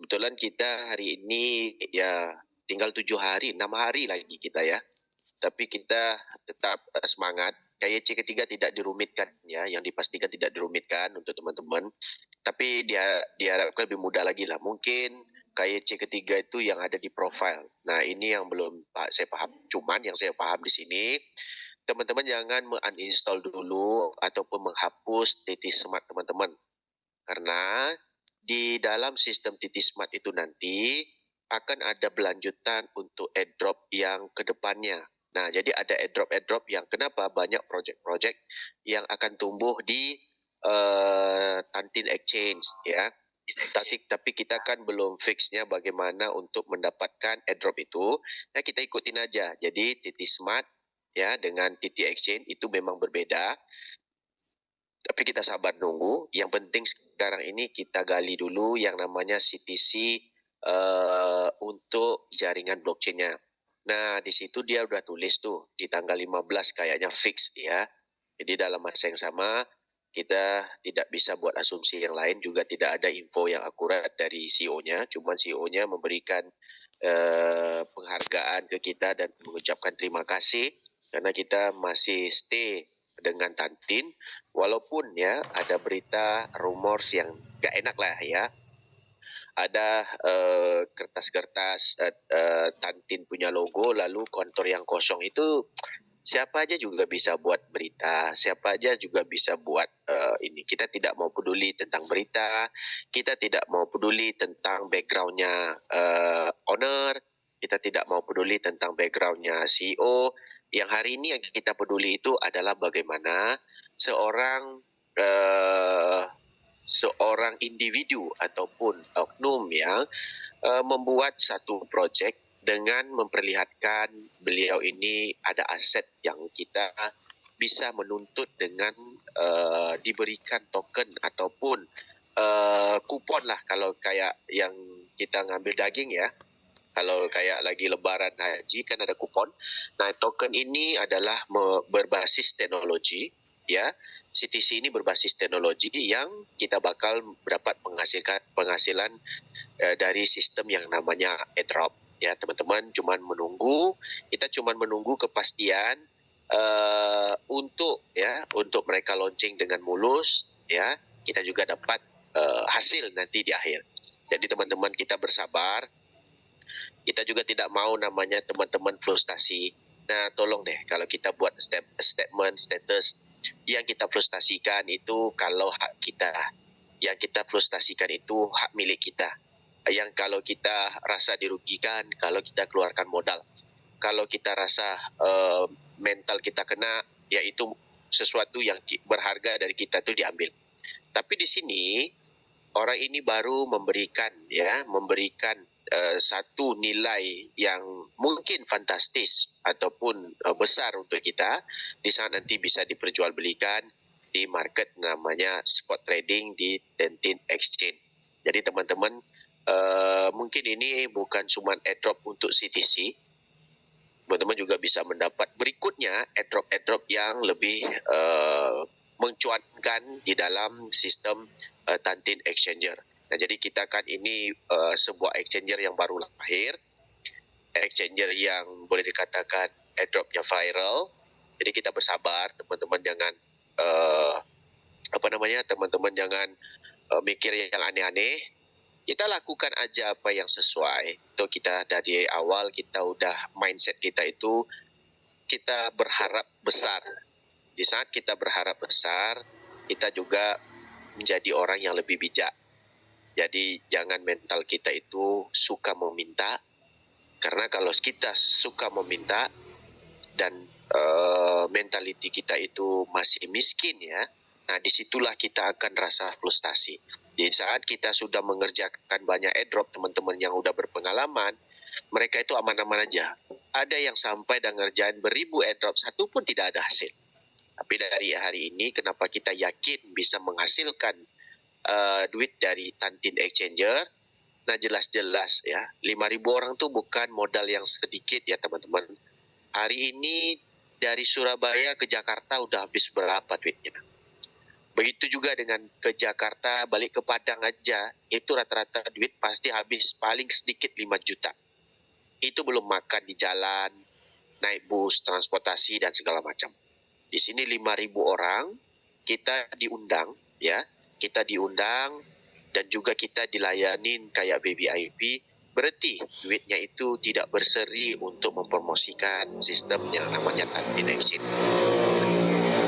kebetulan kita hari ini ya tinggal 7 hari, 6 hari lagi kita ya. Tapi kita tetap semangat. KYC ketiga tidak dirumitkan ya, yang dipastikan tidak dirumitkan untuk teman-teman. Tapi dia diharapkan lebih mudah lagi lah. Mungkin KYC ketiga itu yang ada di profile. Nah ini yang belum saya paham. Cuman yang saya paham di sini, teman-teman jangan uninstall dulu ataupun menghapus TT Smart teman-teman. Karena di dalam sistem TT Smart itu nanti akan ada berlanjutan untuk airdrop yang kedepannya. Nah, jadi ada airdrop yang kenapa banyak project-project yang akan tumbuh di Tantin Exchange ya. Tapi kita kan belum fixnya bagaimana untuk mendapatkan airdrop itu. Nah, kita ikutin aja. Jadi TT Smart ya dengan TT Exchange itu memang berbeda. Tapi kita sabar nunggu. Yang penting sekarang ini kita gali dulu yang namanya CTC untuk jaringan blockchain-nya. Nah, di situ dia udah tulis tuh di tanggal 15 kayaknya fix ya. Jadi dalam masa yang sama kita tidak bisa buat asumsi yang lain, juga tidak ada info yang akurat dari CEO-nya. Cuman CEO-nya memberikan penghargaan ke kita dan mengucapkan terima kasih karena kita masih stay dengan Tantin, walaupun ya ada berita rumors yang gak enak lah ya. Ada kertas-kertas Tantin punya logo, lalu kantor yang kosong itu siapa aja juga bisa buat berita, siapa aja juga bisa buat ini. Kita tidak mau peduli tentang berita, kita tidak mau peduli tentang backgroundnya owner, kita tidak mau peduli tentang backgroundnya CEO. Yang hari ini yang kita peduli itu adalah bagaimana seorang individu ataupun oknum yang membuat satu project dengan memperlihatkan beliau ini ada aset yang kita bisa menuntut dengan diberikan token ataupun kupon lah, kalau kayak yang kita ngambil daging ya. Kalau kayak lagi lebaran haji kan ada kupon. Nah, token ini adalah berbasis teknologi ya. CTC ini berbasis teknologi yang kita bakal dapat penghasilan dari sistem yang namanya airdrop ya teman-teman. Kita cuman menunggu kepastian untuk mereka launching dengan mulus ya. Kita juga dapat hasil nanti di akhir. Jadi teman-teman kita bersabar. Kita juga tidak mau namanya teman-teman frustasi. Nah, tolong deh kalau kita buat statement status yang kita frustasikan itu kalau hak kita, yang kita frustasikan itu hak milik kita. Yang kalau kita rasa dirugikan, kalau kita keluarkan modal, kalau kita rasa mental kita kena, yaitu sesuatu yang berharga dari kita itu diambil. Tapi di sini orang ini baru memberikan satu nilai yang mungkin fantastis ataupun besar untuk kita di saat nanti bisa diperjualbelikan di market namanya spot trading di Tantin Exchange. Jadi teman-teman mungkin ini bukan cuma airdrop untuk CTC, teman-teman juga bisa mendapat berikutnya airdrop yang lebih mencuatkan di dalam sistem Tantin Exchanger. Nah, jadi kita kan ini sebuah exchanger yang baru lahir, exchanger yang boleh dikatakan airdropnya viral. Jadi kita bersabar, teman-teman jangan teman-teman jangan mikir yang aneh-aneh. Kita lakukan aja apa yang sesuai. Itu kita dari awal kita udah mindset kita itu kita berharap besar. Di saat kita berharap besar, kita juga menjadi orang yang lebih bijak. Jadi jangan mental kita itu suka meminta, karena kalau kita suka meminta dan mentaliti kita itu masih miskin ya, nah disitulah kita akan rasa frustasi. Di saat kita sudah mengerjakan banyak airdrop, teman-teman yang udah berpengalaman, mereka itu aman-aman aja. Ada yang sampai dan ngerjain beribu airdrop, satu pun tidak ada hasil. Tapi dari hari ini kenapa kita yakin bisa menghasilkan duit dari Tantin Exchanger? Nah, jelas-jelas ya, 5.000 orang tuh bukan modal yang sedikit ya teman-teman. Hari ini dari Surabaya ke Jakarta udah habis berapa duitnya? Begitu juga dengan ke Jakarta, balik ke Padang aja, itu rata-rata duit pasti habis paling sedikit 5 juta. Itu belum makan di jalan, naik bus, transportasi, dan segala macam. Di sini 5.000 orang, kita diundang, ya, kita diundang, dan juga kita dilayanin kayak VIP, berarti duitnya itu tidak berseri untuk mempromosikan sistem yang namanya Tantin Exit.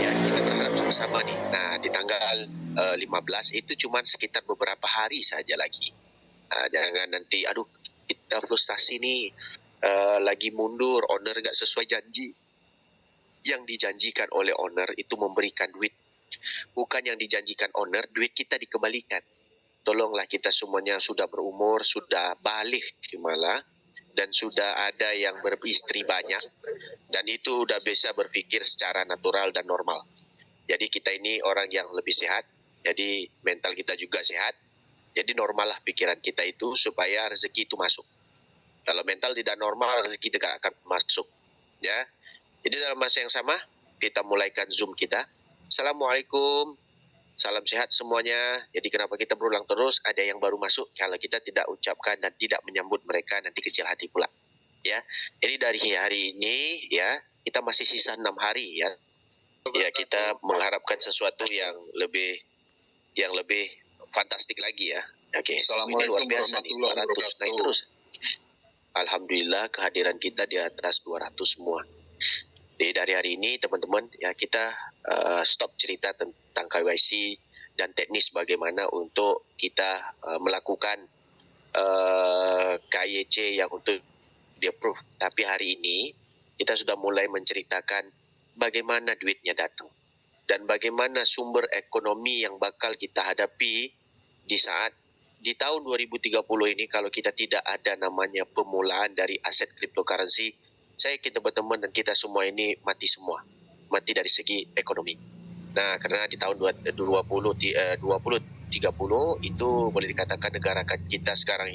Ya, kita berharap sama-sama nih. Nah, di tanggal 15 itu cuma sekitar beberapa hari saja lagi. Jangan nanti, aduh, kita frustasi nih, lagi mundur, owner nggak sesuai janji. Yang dijanjikan oleh owner itu memberikan duit. Bukan yang dijanjikan owner, duit kita dikembalikan. Tolonglah, kita semuanya sudah berumur, sudah balik malah, dan sudah ada yang beristri banyak, dan itu udah bisa berpikir secara natural dan normal. Jadi kita ini orang yang lebih sehat, jadi mental kita juga sehat, jadi normal lah pikiran kita itu supaya rezeki itu masuk. Kalau mental tidak normal, rezeki tidak akan masuk. Ya, jadi dalam masa yang sama, kita mulaikan Zoom kita. Assalamualaikum, salam sehat semuanya. Jadi kenapa kita berulang terus? Ada yang baru masuk, kalau kita tidak ucapkan dan tidak menyambut mereka, nanti kecil hati pula. Ya, jadi dari hari ini ya, kita masih sisa 6 hari ya. Ya, kita mengharapkan sesuatu yang lebih fantastik lagi ya. Oke. Ini luar biasa nih, 200 naik terus. Alhamdulillah kehadiran kita di atas 200 semua. Jadi dari hari ini teman-teman ya, kita stop cerita tentang KYC dan teknis bagaimana untuk kita melakukan KYC yang untuk di-approve. Tapi hari ini kita sudah mulai menceritakan bagaimana duitnya datang dan bagaimana sumber ekonomi yang bakal kita hadapi di saat di tahun 2030 ini. Kalau kita tidak ada namanya pemulaan dari aset cryptocurrency, saya, kita berteman dan kita semua ini mati semua, mati dari segi ekonomi. Nah, karena di tahun 2030 itu boleh dikatakan negara kita sekarang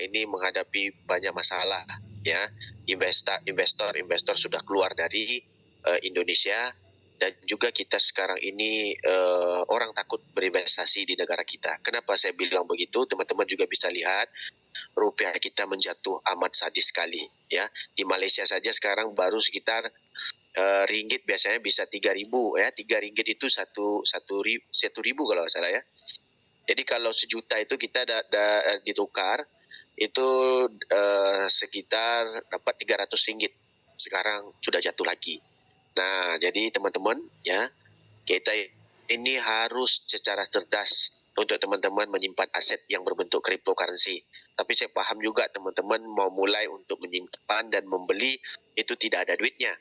ini menghadapi banyak masalah ya. Investor sudah keluar dari Indonesia, dan juga kita sekarang ini orang takut berinvestasi di negara kita. Kenapa saya bilang begitu? Teman-teman juga bisa lihat rupiah kita menjatuh amat sadis sekali ya. Di Malaysia saja sekarang baru sekitar ringgit biasanya bisa 3.000 ya. 3 ringgit itu satu ribu kalau nggak salah ya. Jadi kalau sejuta itu kita ditukar itu sekitar dapat 300 ringgit. Sekarang sudah jatuh lagi. Nah, jadi teman-teman ya, kita ini harus secara cerdas untuk teman-teman menyimpan aset yang berbentuk cryptocurrency. Tapi saya paham juga teman-teman mau mulai untuk menyimpan dan membeli itu tidak ada duitnya.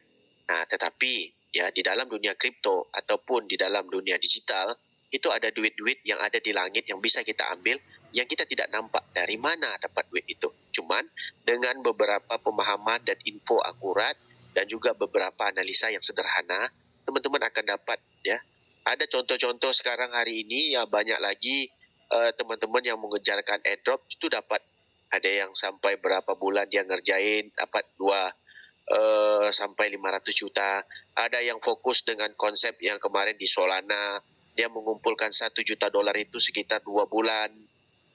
Nah, tetapi ya, di dalam dunia kripto ataupun di dalam dunia digital itu ada duit-duit yang ada di langit yang bisa kita ambil, yang kita tidak nampak dari mana dapat duit itu. Cuman dengan beberapa pemahaman dan info akurat dan juga beberapa analisa yang sederhana, teman-teman akan dapat ya. Ada contoh-contoh sekarang hari ini ya, banyak lagi teman-teman yang mengejarkan airdrop itu dapat. Ada yang sampai berapa bulan dia ngerjain dapat 2 sampai 500 juta. Ada yang fokus dengan konsep yang kemarin di Solana, dia mengumpulkan 1 juta dolar itu sekitar 2 bulan.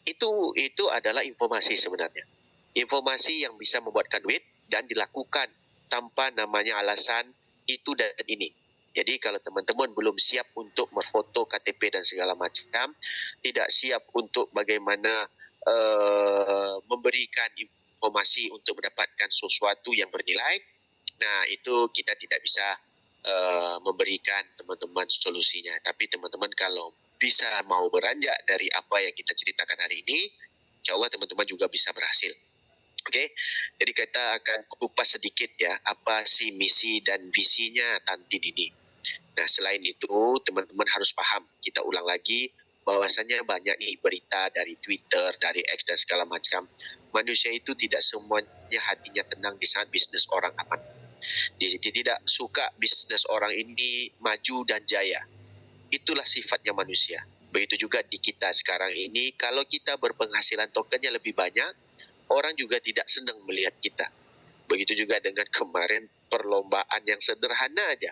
Itu adalah informasi sebenarnya. Informasi yang bisa membuatkan duit dan dilakukan tanpa namanya alasan itu dan ini. Jadi kalau teman-teman belum siap untuk berfoto KTP dan segala macam, tidak siap untuk bagaimana memberikan informasi untuk mendapatkan sesuatu yang bernilai, nah itu kita tidak bisa memberikan teman-teman solusinya. Tapi teman-teman kalau bisa mau beranjak dari apa yang kita ceritakan hari ini, insya Allah teman-teman juga bisa berhasil. Oke, jadi kita akan kupas sedikit ya, apa sih misi dan visinya Tantin ini. Nah, selain itu teman-teman harus paham, kita ulang lagi, bahwasanya banyak nih berita dari Twitter, dari X dan segala macam. Manusia itu tidak semuanya hatinya tenang di saat bisnis orang aman. Dia tidak suka bisnis orang ini maju dan jaya. Itulah sifatnya manusia. Begitu juga di kita sekarang ini, kalau kita berpenghasilan tokennya lebih banyak, orang juga tidak senang melihat kita. Begitu juga dengan kemarin perlombaan yang sederhana aja.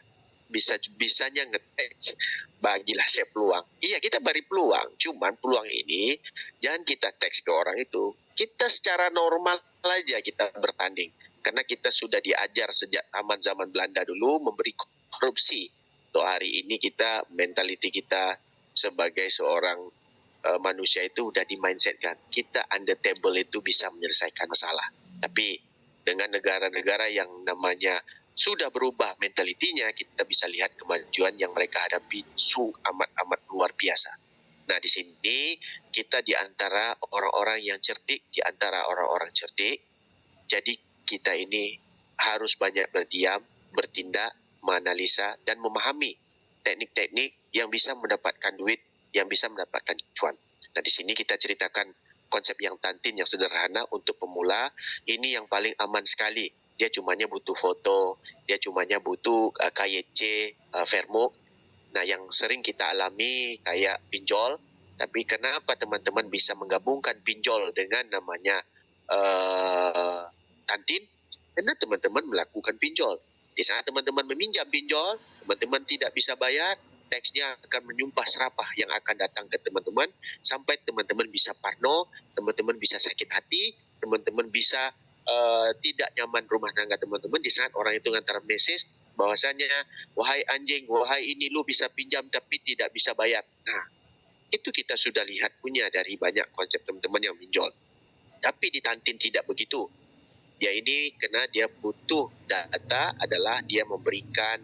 bisanya nge-tax, bagilah saya peluang. Iya, kita beri peluang, cuman peluang ini jangan kita tax ke orang itu. Kita secara normal aja kita bertanding. Karena kita sudah diajar sejak zaman Belanda dulu memberi korupsi. So hari ini kita, mentaliti kita sebagai seorang manusia itu udah di mindsetkan. Kita under table itu bisa menyelesaikan masalah. Tapi dengan negara-negara yang namanya sudah berubah mentalitinya, kita bisa lihat kemajuan yang mereka hadapi amat luar biasa. Nah, di sini kita di antara orang-orang yang cerdik, di antara orang-orang cerdik. Jadi kita ini harus banyak berdiam, bertindak, menganalisa dan memahami teknik-teknik yang bisa mendapatkan duit, yang bisa mendapatkan cuan. Nah, di sini kita ceritakan konsep yang tantin, yang sederhana untuk pemula. Ini yang paling aman sekali. Dia cumanya butuh foto, dia cumanya butuh KYC, Vermo. Nah, yang sering kita alami kayak pinjol. Tapi kenapa teman-teman bisa menggabungkan pinjol dengan namanya tantin? Karena teman-teman melakukan pinjol. Di saat teman-teman meminjam pinjol, teman-teman tidak bisa bayar, teksnya akan menyumpah serapah yang akan datang ke teman-teman sampai teman-teman bisa parno, teman-teman bisa sakit hati, teman-teman bisa tidak nyaman rumah tangga teman-teman di saat orang itu ngantar message bahwasanya wahai anjing, wahai ini lu bisa pinjam tapi tidak bisa bayar. Nah, itu kita sudah lihat punya dari banyak konsep teman-teman yang pinjol. Tapi di tantin tidak begitu. Dia ini karena dia butuh data adalah dia memberikan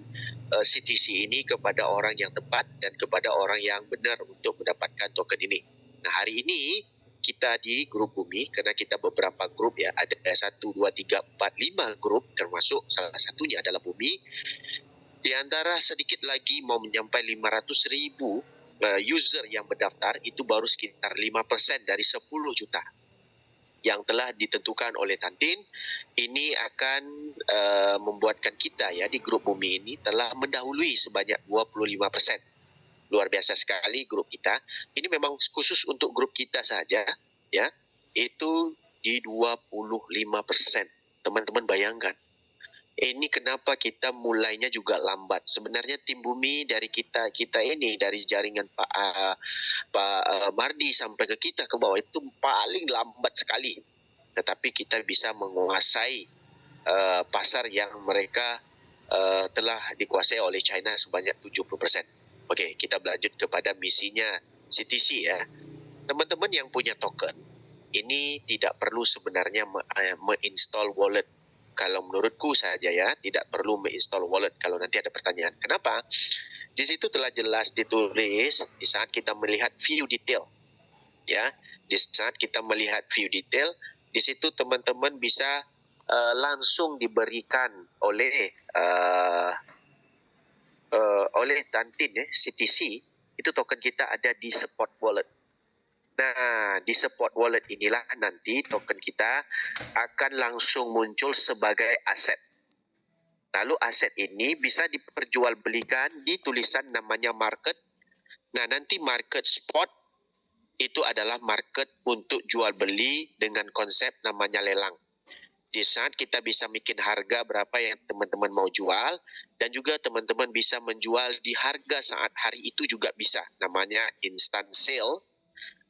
CTC ini kepada orang yang tepat dan kepada orang yang benar untuk mendapatkan token ini. Nah, hari ini kita di grup Bumi, karena kita beberapa grup ya, ada 1, 2, 3, 4, 5 grup, termasuk salah satunya adalah Bumi. Di antara sedikit lagi mau menyampai 500.000 user yang berdaftar, itu baru sekitar 5% dari 10 juta yang telah ditentukan oleh Tantin. Ini akan membuatkan kita ya di grup Bumi ini telah mendahului sebanyak 25%. Luar biasa sekali grup kita. Ini memang khusus untuk grup kita saja ya. Itu di 25%. Teman-teman bayangkan. Ini kenapa kita mulainya juga lambat. Sebenarnya tim Bumi dari kita ini dari jaringan Pak Mardi sampai ke kita ke bawah itu paling lambat sekali. Tetapi kita bisa menguasai pasar yang mereka telah dikuasai oleh China sebanyak 70%. Oke, kita berlanjut kepada misinya CTC ya. Teman-teman yang punya token, ini tidak perlu sebenarnya menginstall wallet. Kalau menurutku saja ya, tidak perlu menginstall wallet kalau nanti ada pertanyaan. Kenapa? Di situ telah jelas ditulis di saat kita melihat view detail. Ya, di saat kita melihat view detail, di situ teman-teman bisa langsung diberikan oleh Tantin ya, CTC, itu token kita ada di support wallet. Nah, di support wallet inilah nanti token kita akan langsung muncul sebagai aset. Lalu aset ini bisa diperjualbelikan di tulisan namanya market. Nah, nanti market spot itu adalah market untuk jual beli dengan konsep namanya lelang. Di saat kita bisa bikin harga berapa yang teman-teman mau jual, dan juga teman-teman bisa menjual di harga saat hari itu juga bisa. Namanya instant sale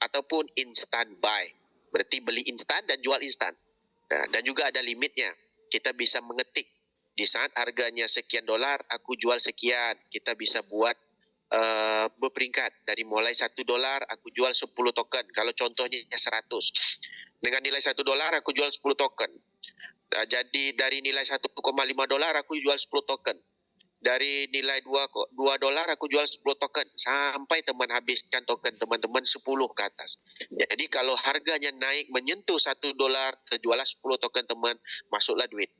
ataupun instant buy. Berarti beli instan dan jual instan. Nah, dan juga ada limitnya. Kita bisa mengetik. Di saat harganya sekian dolar, aku jual sekian. Kita bisa buat berperingkat. Dari mulai $1, aku jual 10 token. Kalau contohnya 100. Dengan nilai $1, aku jual 10 token. Jadi dari nilai $1,5 aku jual 10 token. Dari nilai $2 aku jual 10 token. Sampai teman habiskan token teman-teman 10 ke atas. Jadi kalau harganya naik menyentuh $1, terjualah 10 token teman, masuklah duit.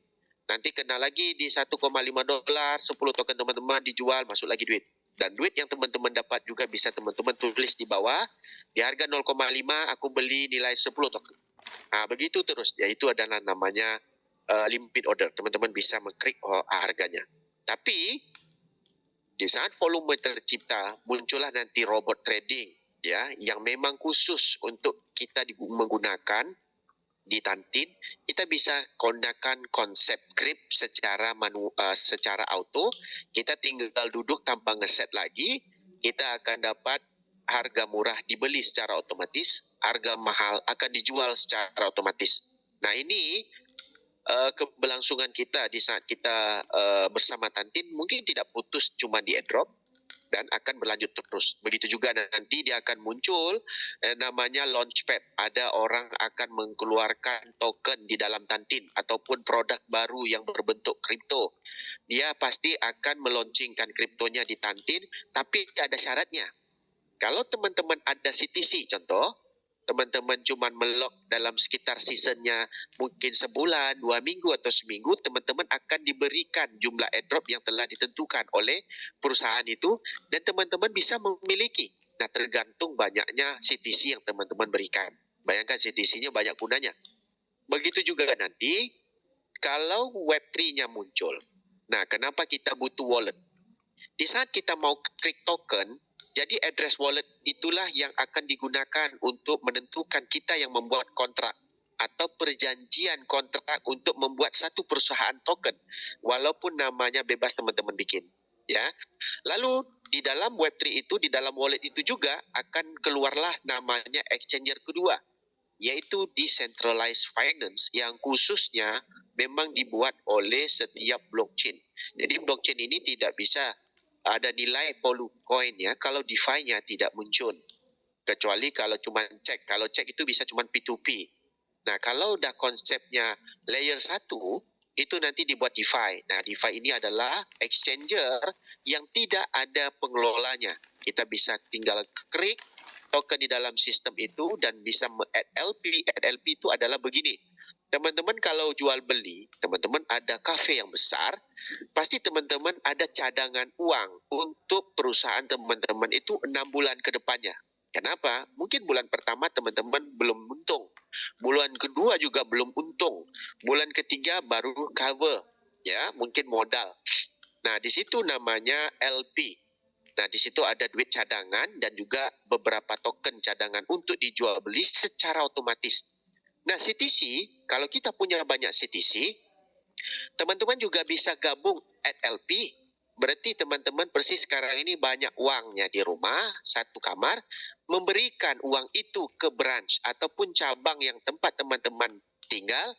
Nanti kena lagi di $1,5, 10 token teman-teman dijual, masuk lagi duit. Dan duit yang teman-teman dapat juga bisa teman-teman tulis di bawah. Di harga 0,5 aku beli nilai 10 token. Nah, begitu terus. Yaitu adalah namanya limit order. Teman-teman bisa mengklik harganya. Tapi di saat volume tercipta, muncullah nanti robot trading ya, yang memang khusus untuk kita menggunakan di Tantin, kita bisa gunakan konsep grip secara auto. Kita tinggal duduk tanpa ngeset lagi, kita akan dapat harga murah dibeli secara otomatis, harga mahal akan dijual secara otomatis. Nah, ini keberlangsungan kita di saat kita bersama Tantin mungkin tidak putus cuma di airdrop, dan akan berlanjut terus. Begitu juga nanti dia akan muncul namanya launchpad. Ada orang akan mengeluarkan token di dalam Tantin ataupun produk baru yang berbentuk kripto. Dia pasti akan meluncurkan kriptonya di Tantin, tapi ada syaratnya. Kalau teman-teman ada CTC contoh, teman-teman cuma melok dalam sekitar seasonnya mungkin sebulan, 2 minggu atau seminggu, teman-teman akan diberikan jumlah airdrop yang telah ditentukan oleh perusahaan itu dan teman-teman bisa memiliki. Nah, tergantung banyaknya CTC yang teman-teman berikan. Bayangkan CTC-nya banyak gunanya. Begitu juga nanti kalau Web3-nya muncul. Nah, kenapa kita butuh wallet? Di saat kita mau klik token, jadi address wallet itulah yang akan digunakan untuk menentukan kita yang membuat kontrak atau perjanjian kontrak untuk membuat satu perusahaan token, walaupun namanya bebas teman-teman bikin. Ya, lalu di dalam Web3 itu, di dalam wallet itu juga akan keluarlah namanya exchanger kedua, yaitu decentralized finance yang khususnya memang dibuat oleh setiap blockchain. Jadi blockchain ini tidak bisa ada nilai Polucoin ya kalau DeFi-nya tidak muncul. Kecuali kalau cuma cek. Kalau cek itu bisa cuma P2P. Nah, kalau udah konsepnya layer 1, itu nanti dibuat DeFi. Nah, DeFi ini adalah exchanger yang tidak ada pengelolanya. Kita bisa tinggal klik token di dalam sistem itu dan bisa add LP. Add LP itu adalah begini. Teman-teman kalau jual beli, teman-teman ada kafe yang besar, pasti teman-teman ada cadangan uang untuk perusahaan teman-teman itu 6 bulan ke depannya. Kenapa? Mungkin bulan pertama teman-teman belum untung. Bulan kedua juga belum untung. Bulan ketiga baru cover, ya, mungkin modal. Nah, di situ namanya LP. Nah, di situ ada duit cadangan dan juga beberapa token cadangan untuk dijual beli secara otomatis. Nah, CTC, kalau kita punya banyak CTC, teman-teman juga bisa gabung at LP. Berarti teman-teman persis sekarang ini banyak uangnya di rumah, satu kamar, memberikan uang itu ke branch ataupun cabang yang tempat teman-teman tinggal.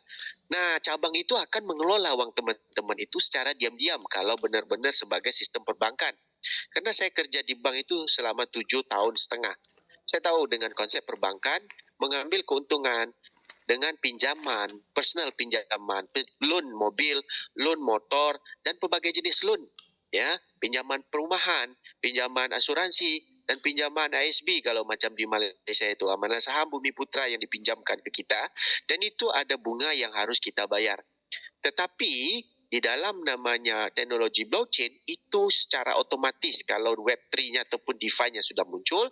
Nah, cabang itu akan mengelola uang teman-teman itu secara diam-diam kalau benar-benar sebagai sistem perbankan. Karena saya kerja di bank itu selama 7,5 tahun. Saya tahu dengan konsep perbankan, mengambil keuntungan dengan pinjaman, personal pinjaman, loan mobil, loan motor, dan berbagai jenis loan. Ya, pinjaman perumahan, pinjaman asuransi, dan pinjaman ASB kalau macam di Malaysia itu amanah saham Bumi Putra yang dipinjamkan ke kita, dan itu ada bunga yang harus kita bayar. Tetapi di dalam namanya teknologi blockchain itu secara otomatis kalau Web3-nya ataupun DeFi-nya sudah muncul,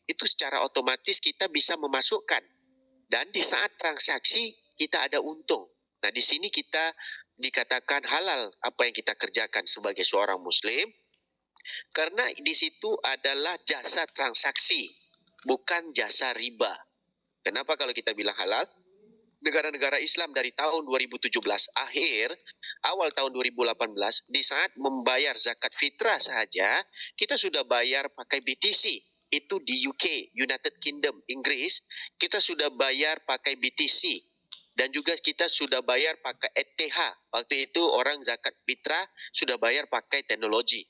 itu secara otomatis kita bisa memasukkan. Dan di saat transaksi kita ada untung. Nah, di sini kita dikatakan halal apa yang kita kerjakan sebagai seorang muslim. Karena di situ adalah jasa transaksi, bukan jasa riba. Kenapa kalau kita bilang halal? Negara-negara Islam dari tahun 2017 akhir, awal tahun 2018, di saat membayar zakat fitrah saja, kita sudah bayar pakai BTC. Itu di UK, United Kingdom, Inggris, kita sudah bayar pakai BTC. Dan juga kita sudah bayar pakai ETH. Waktu itu orang zakat fitrah sudah bayar pakai teknologi.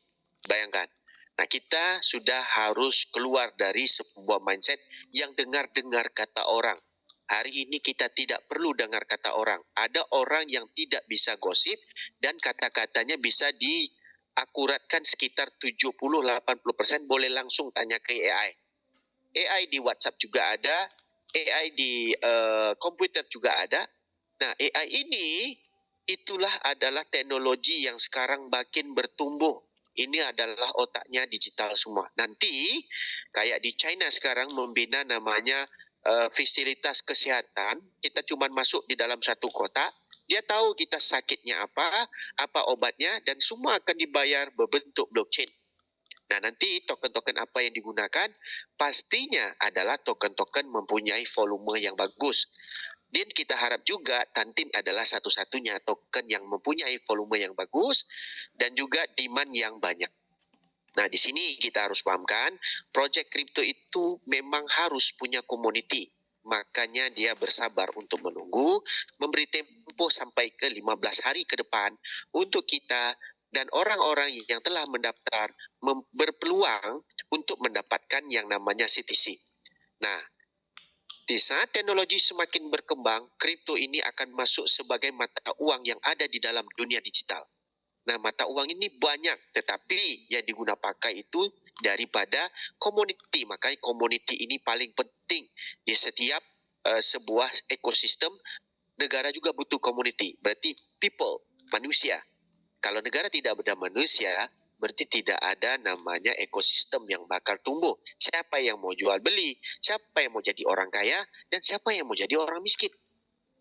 Bayangkan. Nah, kita sudah harus keluar dari sebuah mindset yang dengar-dengar kata orang. Hari ini kita tidak perlu dengar kata orang. Ada orang yang tidak bisa gosip dan kata-katanya bisa diakuratkan sekitar 70-80%, boleh langsung tanya ke AI. AI di WhatsApp juga ada, AI di komputer juga ada. Nah, AI ini itulah adalah teknologi yang sekarang makin bertumbuh. Ini adalah otaknya digital semua. Nanti kayak di China sekarang membina namanya fasilitas kesehatan, kita cuma masuk di dalam satu kotak, dia tahu kita sakitnya apa obatnya, dan semua akan dibayar berbentuk blockchain. Nah, nanti token-token apa yang digunakan, pastinya adalah token-token mempunyai volume yang bagus. Dan kita harap juga Tantin adalah satu-satunya token yang mempunyai volume yang bagus dan juga demand yang banyak. Nah, di sini kita harus pahamkan, project kripto itu memang harus punya community. Makanya dia bersabar untuk menunggu, memberi tempo sampai ke 15 hari ke depan untuk kita dan orang-orang yang telah mendaftar berpeluang untuk mendapatkan yang namanya CTC. Nah, di saat teknologi semakin berkembang, kripto ini akan masuk sebagai mata uang yang ada di dalam dunia digital. Nah, mata uang ini banyak, tetapi yang digunakan pakai itu daripada community. Makanya community ini paling penting di setiap sebuah ekosistem. Negara juga butuh community, berarti people, manusia. Kalau negara tidak ada manusia, berarti tidak ada namanya ekosistem yang bakal tumbuh. Siapa yang mau jual beli, siapa yang mau jadi orang kaya, dan siapa yang mau jadi orang miskin.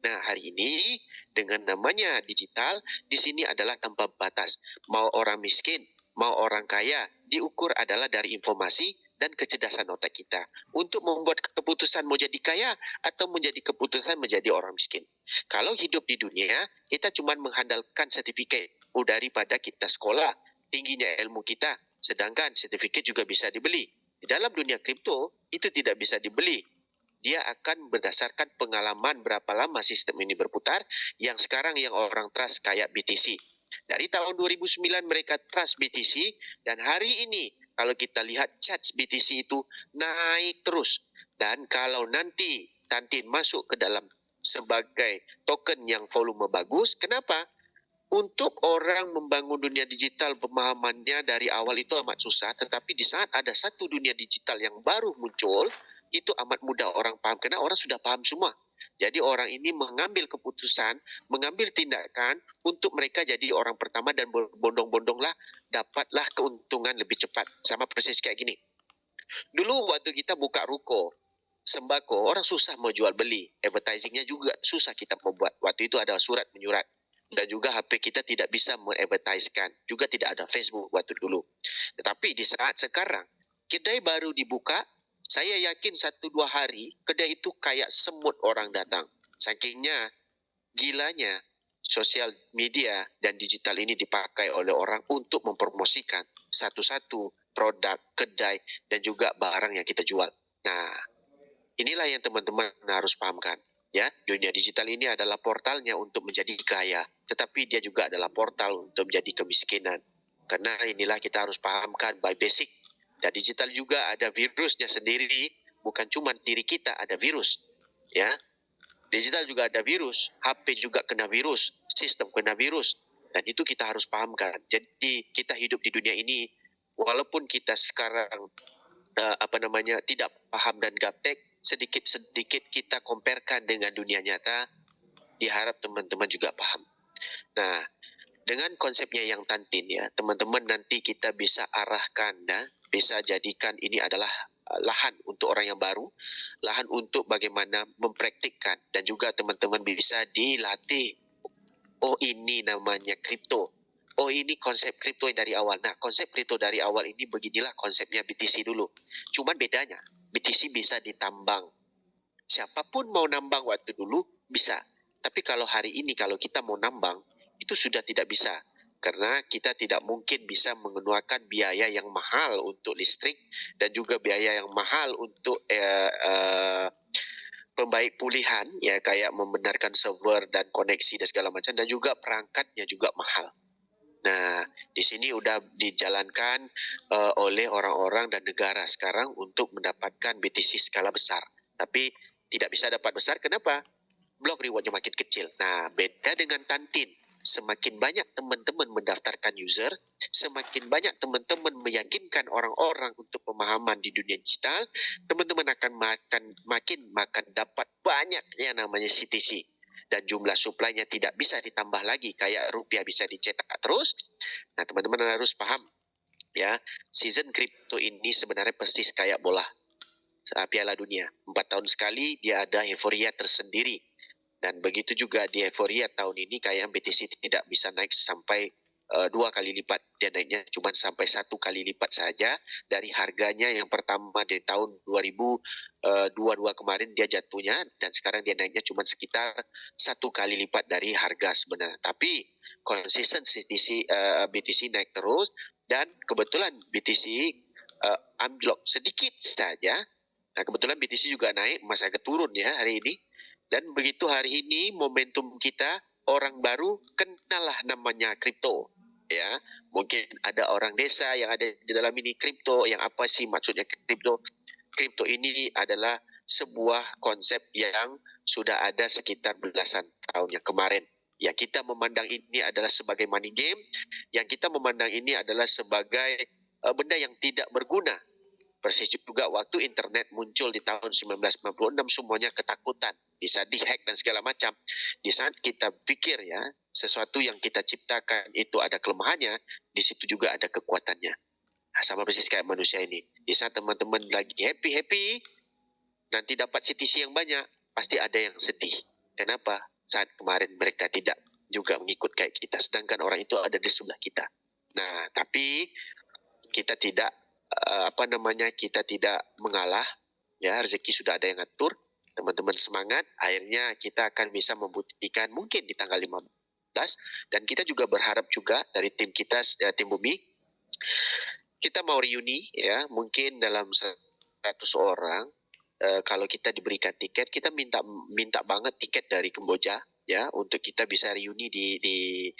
Nah, hari ini dengan namanya digital, di sini adalah tanpa batas. Mau orang miskin, mau orang kaya, diukur adalah dari informasi dan kecerdasan otak kita. Untuk membuat keputusan mau jadi kaya atau menjadi keputusan menjadi orang miskin. Kalau hidup di dunia, kita cuma mengandalkan sertifikat daripada kita sekolah, tingginya ilmu kita, sedangkan sertifikat juga bisa dibeli. Di dalam dunia kripto, itu tidak bisa dibeli. Dia akan berdasarkan pengalaman berapa lama sistem ini berputar, yang sekarang yang orang trust kayak BTC. Dari tahun 2009 mereka trust BTC, dan hari ini kalau kita lihat charts BTC itu naik terus. Dan kalau nanti Tantin masuk ke dalam sebagai token yang volume bagus, kenapa? Untuk orang membangun dunia digital, pemahamannya dari awal itu amat susah, tetapi di saat ada satu dunia digital yang baru muncul, itu amat mudah orang paham, karena orang sudah paham semua. Jadi orang ini mengambil keputusan, mengambil tindakan untuk mereka jadi orang pertama dan bondong-bondonglah dapatlah keuntungan lebih cepat. Sama persis kayak gini. Dulu waktu kita buka ruko, sembako, orang susah mau jual beli. Advertisingnya juga susah kita membuat. Waktu itu ada surat menyurat. Dan juga HP kita tidak bisa mengadvertiskan. Juga tidak ada Facebook waktu dulu. Tetapi di saat sekarang, kedai baru dibuka, saya yakin 1-2 hari, kedai itu kayak semut orang datang. Sakingnya, gilanya, sosial media dan digital ini dipakai oleh orang untuk mempromosikan satu-satu produk, kedai, dan juga barang yang kita jual. Nah, inilah yang teman-teman harus pahamkan. Ya, dunia digital ini adalah portalnya untuk menjadi kaya, tetapi dia juga adalah portal untuk menjadi kemiskinan. Karena inilah kita harus pahamkan by basic. Dan digital juga ada virusnya sendiri, bukan cuma diri kita ada virus. Ya, digital juga ada virus, HP juga kena virus, sistem kena virus, dan itu kita harus pahamkan. Jadi kita hidup di dunia ini, walaupun kita sekarang tidak paham dan gaptek, sedikit-sedikit kita comparekan dengan dunia nyata, diharap teman-teman juga paham. Nah, dengan konsepnya yang Tantin ya, teman-teman nanti kita bisa arahkan, bisa jadikan ini adalah lahan untuk orang yang baru, lahan untuk bagaimana mempraktikkan, dan juga teman-teman bisa dilatih. Oh, ini namanya kripto. Oh, ini konsep kripto dari awal. Nah, konsep kripto dari awal ini beginilah konsepnya BTC dulu. Cuman bedanya, BTC bisa ditambang. Siapapun mau nambang waktu dulu bisa. Tapi kalau hari ini kalau kita mau nambang, itu sudah tidak bisa. Karena kita tidak mungkin bisa mengeluarkan biaya yang mahal untuk listrik dan juga biaya yang mahal untuk pembaik pulihan, ya kayak membenarkan server dan koneksi dan segala macam, dan juga perangkatnya juga mahal. Nah, di sini udah dijalankan oleh orang-orang dan negara sekarang untuk mendapatkan BTC skala besar. Tapi tidak bisa dapat besar, kenapa? Block rewardnya makin kecil. Nah, beda dengan Tantin. Semakin banyak teman-teman mendaftarkan user, semakin banyak teman-teman meyakinkan orang-orang untuk pemahaman di dunia digital, teman-teman akan makin dapat banyak yang namanya CTC. Dan jumlah supply-nya tidak bisa ditambah lagi, kayak rupiah bisa dicetak terus. Nah, teman-teman harus paham, ya, season crypto ini sebenarnya persis kayak bola Piala Dunia. 4 tahun sekali dia ada euforia tersendiri. Dan begitu juga di euforia tahun ini kayak BTC tidak bisa naik sampai 2 kali lipat dia naiknya cuma sampai 1 kali lipat saja dari harganya yang pertama di tahun 2022 kemarin dia jatuhnya, dan sekarang dia naiknya cuma sekitar 1 kali lipat dari harga sebenarnya. Tapi konsisten BTC naik terus, dan kebetulan BTC anjlok sedikit saja. Nah, kebetulan BTC juga naik, masih agak turun ya hari ini. Dan begitu hari ini momentum kita, orang baru kenallah namanya kripto. Ya, mungkin ada orang desa yang ada di dalam ini kripto. Yang apa sih maksudnya kripto? Kripto ini adalah sebuah konsep yang sudah ada sekitar belasan tahun yang kemarin. Ya, kita memandang ini adalah sebagai money game, yang kita memandang ini adalah sebagai benda yang tidak berguna. Persis juga waktu internet muncul di tahun 1996, semuanya ketakutan, bisa dihack dan segala macam. Di saat kita pikir ya, sesuatu yang kita ciptakan itu ada kelemahannya, di situ juga ada kekuatannya. Nah, sama persis kayak manusia ini. Di saat teman-teman lagi happy-happy, nanti dapat CTC yang banyak, pasti ada yang sedih. Kenapa? Saat kemarin mereka tidak juga mengikut kayak kita, sedangkan orang itu ada di sebelah kita. Nah, tapi kita tidak kita tidak mengalah, ya, rezeki sudah ada yang ngatur. Teman-teman semangat, akhirnya kita akan bisa membuktikan mungkin di tanggal 15, dan kita juga berharap juga dari tim kita, tim Bumi, kita mau reuni ya, mungkin dalam 100 orang. Kalau kita diberikan tiket, kita minta banget tiket dari Kamboja ya, untuk kita bisa reuni di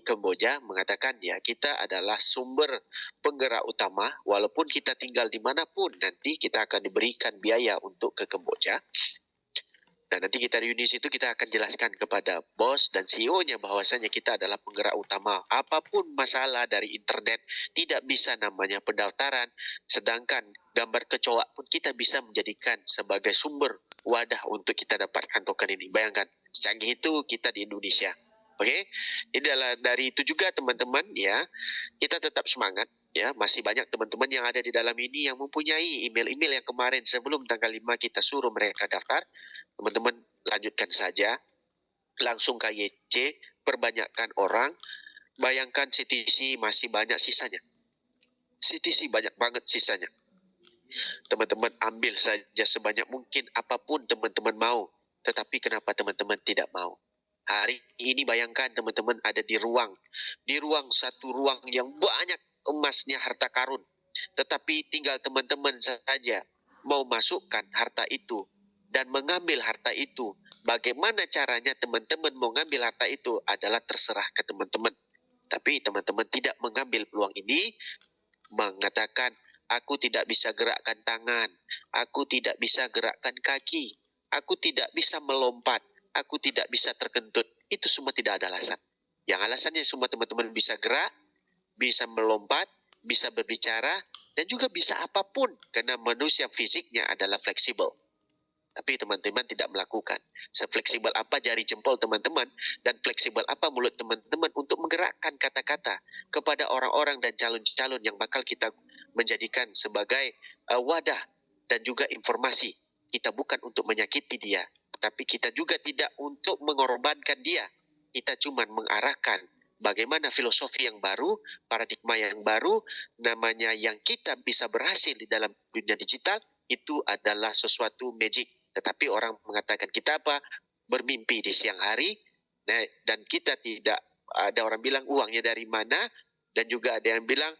Kamboja, mengatakan ya kita adalah sumber penggerak utama, walaupun kita tinggal dimanapun, nanti kita akan diberikan biaya untuk ke Kamboja. Dan nanti kita reuni situ, kita akan jelaskan kepada bos dan CEO-nya bahwasanya kita adalah penggerak utama. Apapun masalah dari internet, tidak bisa namanya pendaftaran, sedangkan gambar kecoa pun kita bisa menjadikan sebagai sumber wadah untuk kita dapatkan token ini. Bayangkan, secanggih itu kita di Indonesia. Oke, jadi dari itu juga teman-teman ya, kita tetap semangat ya. Masih banyak teman-teman yang ada di dalam ini yang mempunyai email-email yang kemarin sebelum tanggal 5 kita suruh mereka daftar. Teman-teman lanjutkan saja, langsung KYC, perbanyakkan orang. Bayangkan CTC masih banyak sisanya. CTC banyak banget sisanya. Teman-teman ambil saja sebanyak mungkin apapun teman-teman mau. Tetapi kenapa teman-teman tidak mau? Hari ini bayangkan teman-teman ada di ruang satu ruang yang banyak emasnya, harta karun. Tetapi tinggal teman-teman saja mau masukkan harta itu dan mengambil harta itu. Bagaimana caranya teman-teman mau ngambil harta itu adalah terserah ke teman-teman. Tapi teman-teman tidak mengambil peluang ini, mengatakan, aku tidak bisa gerakkan tangan, aku tidak bisa gerakkan kaki, aku tidak bisa melompat, aku tidak bisa terkentut. Itu semua tidak ada alasan. Yang alasannya semua teman-teman bisa gerak, bisa melompat, bisa berbicara, dan juga bisa apapun. Karena manusia fisiknya adalah fleksibel. Tapi teman-teman tidak melakukan. Sefleksibel apa jari jempol teman-teman, dan fleksibel apa mulut teman-teman untuk menggerakkan kata-kata kepada orang-orang dan calon-calon yang bakal kita menjadikan sebagai wadah dan juga informasi. Kita bukan untuk menyakiti dia, tapi kita juga tidak untuk mengorbankan dia. Kita cuma mengarahkan bagaimana filosofi yang baru, paradigma yang baru, namanya yang kita bisa berhasil di dalam dunia digital, itu adalah sesuatu magic. Tetapi orang mengatakan kita apa? Bermimpi di siang hari, dan kita tidak, ada orang bilang uangnya dari mana, dan juga ada yang bilang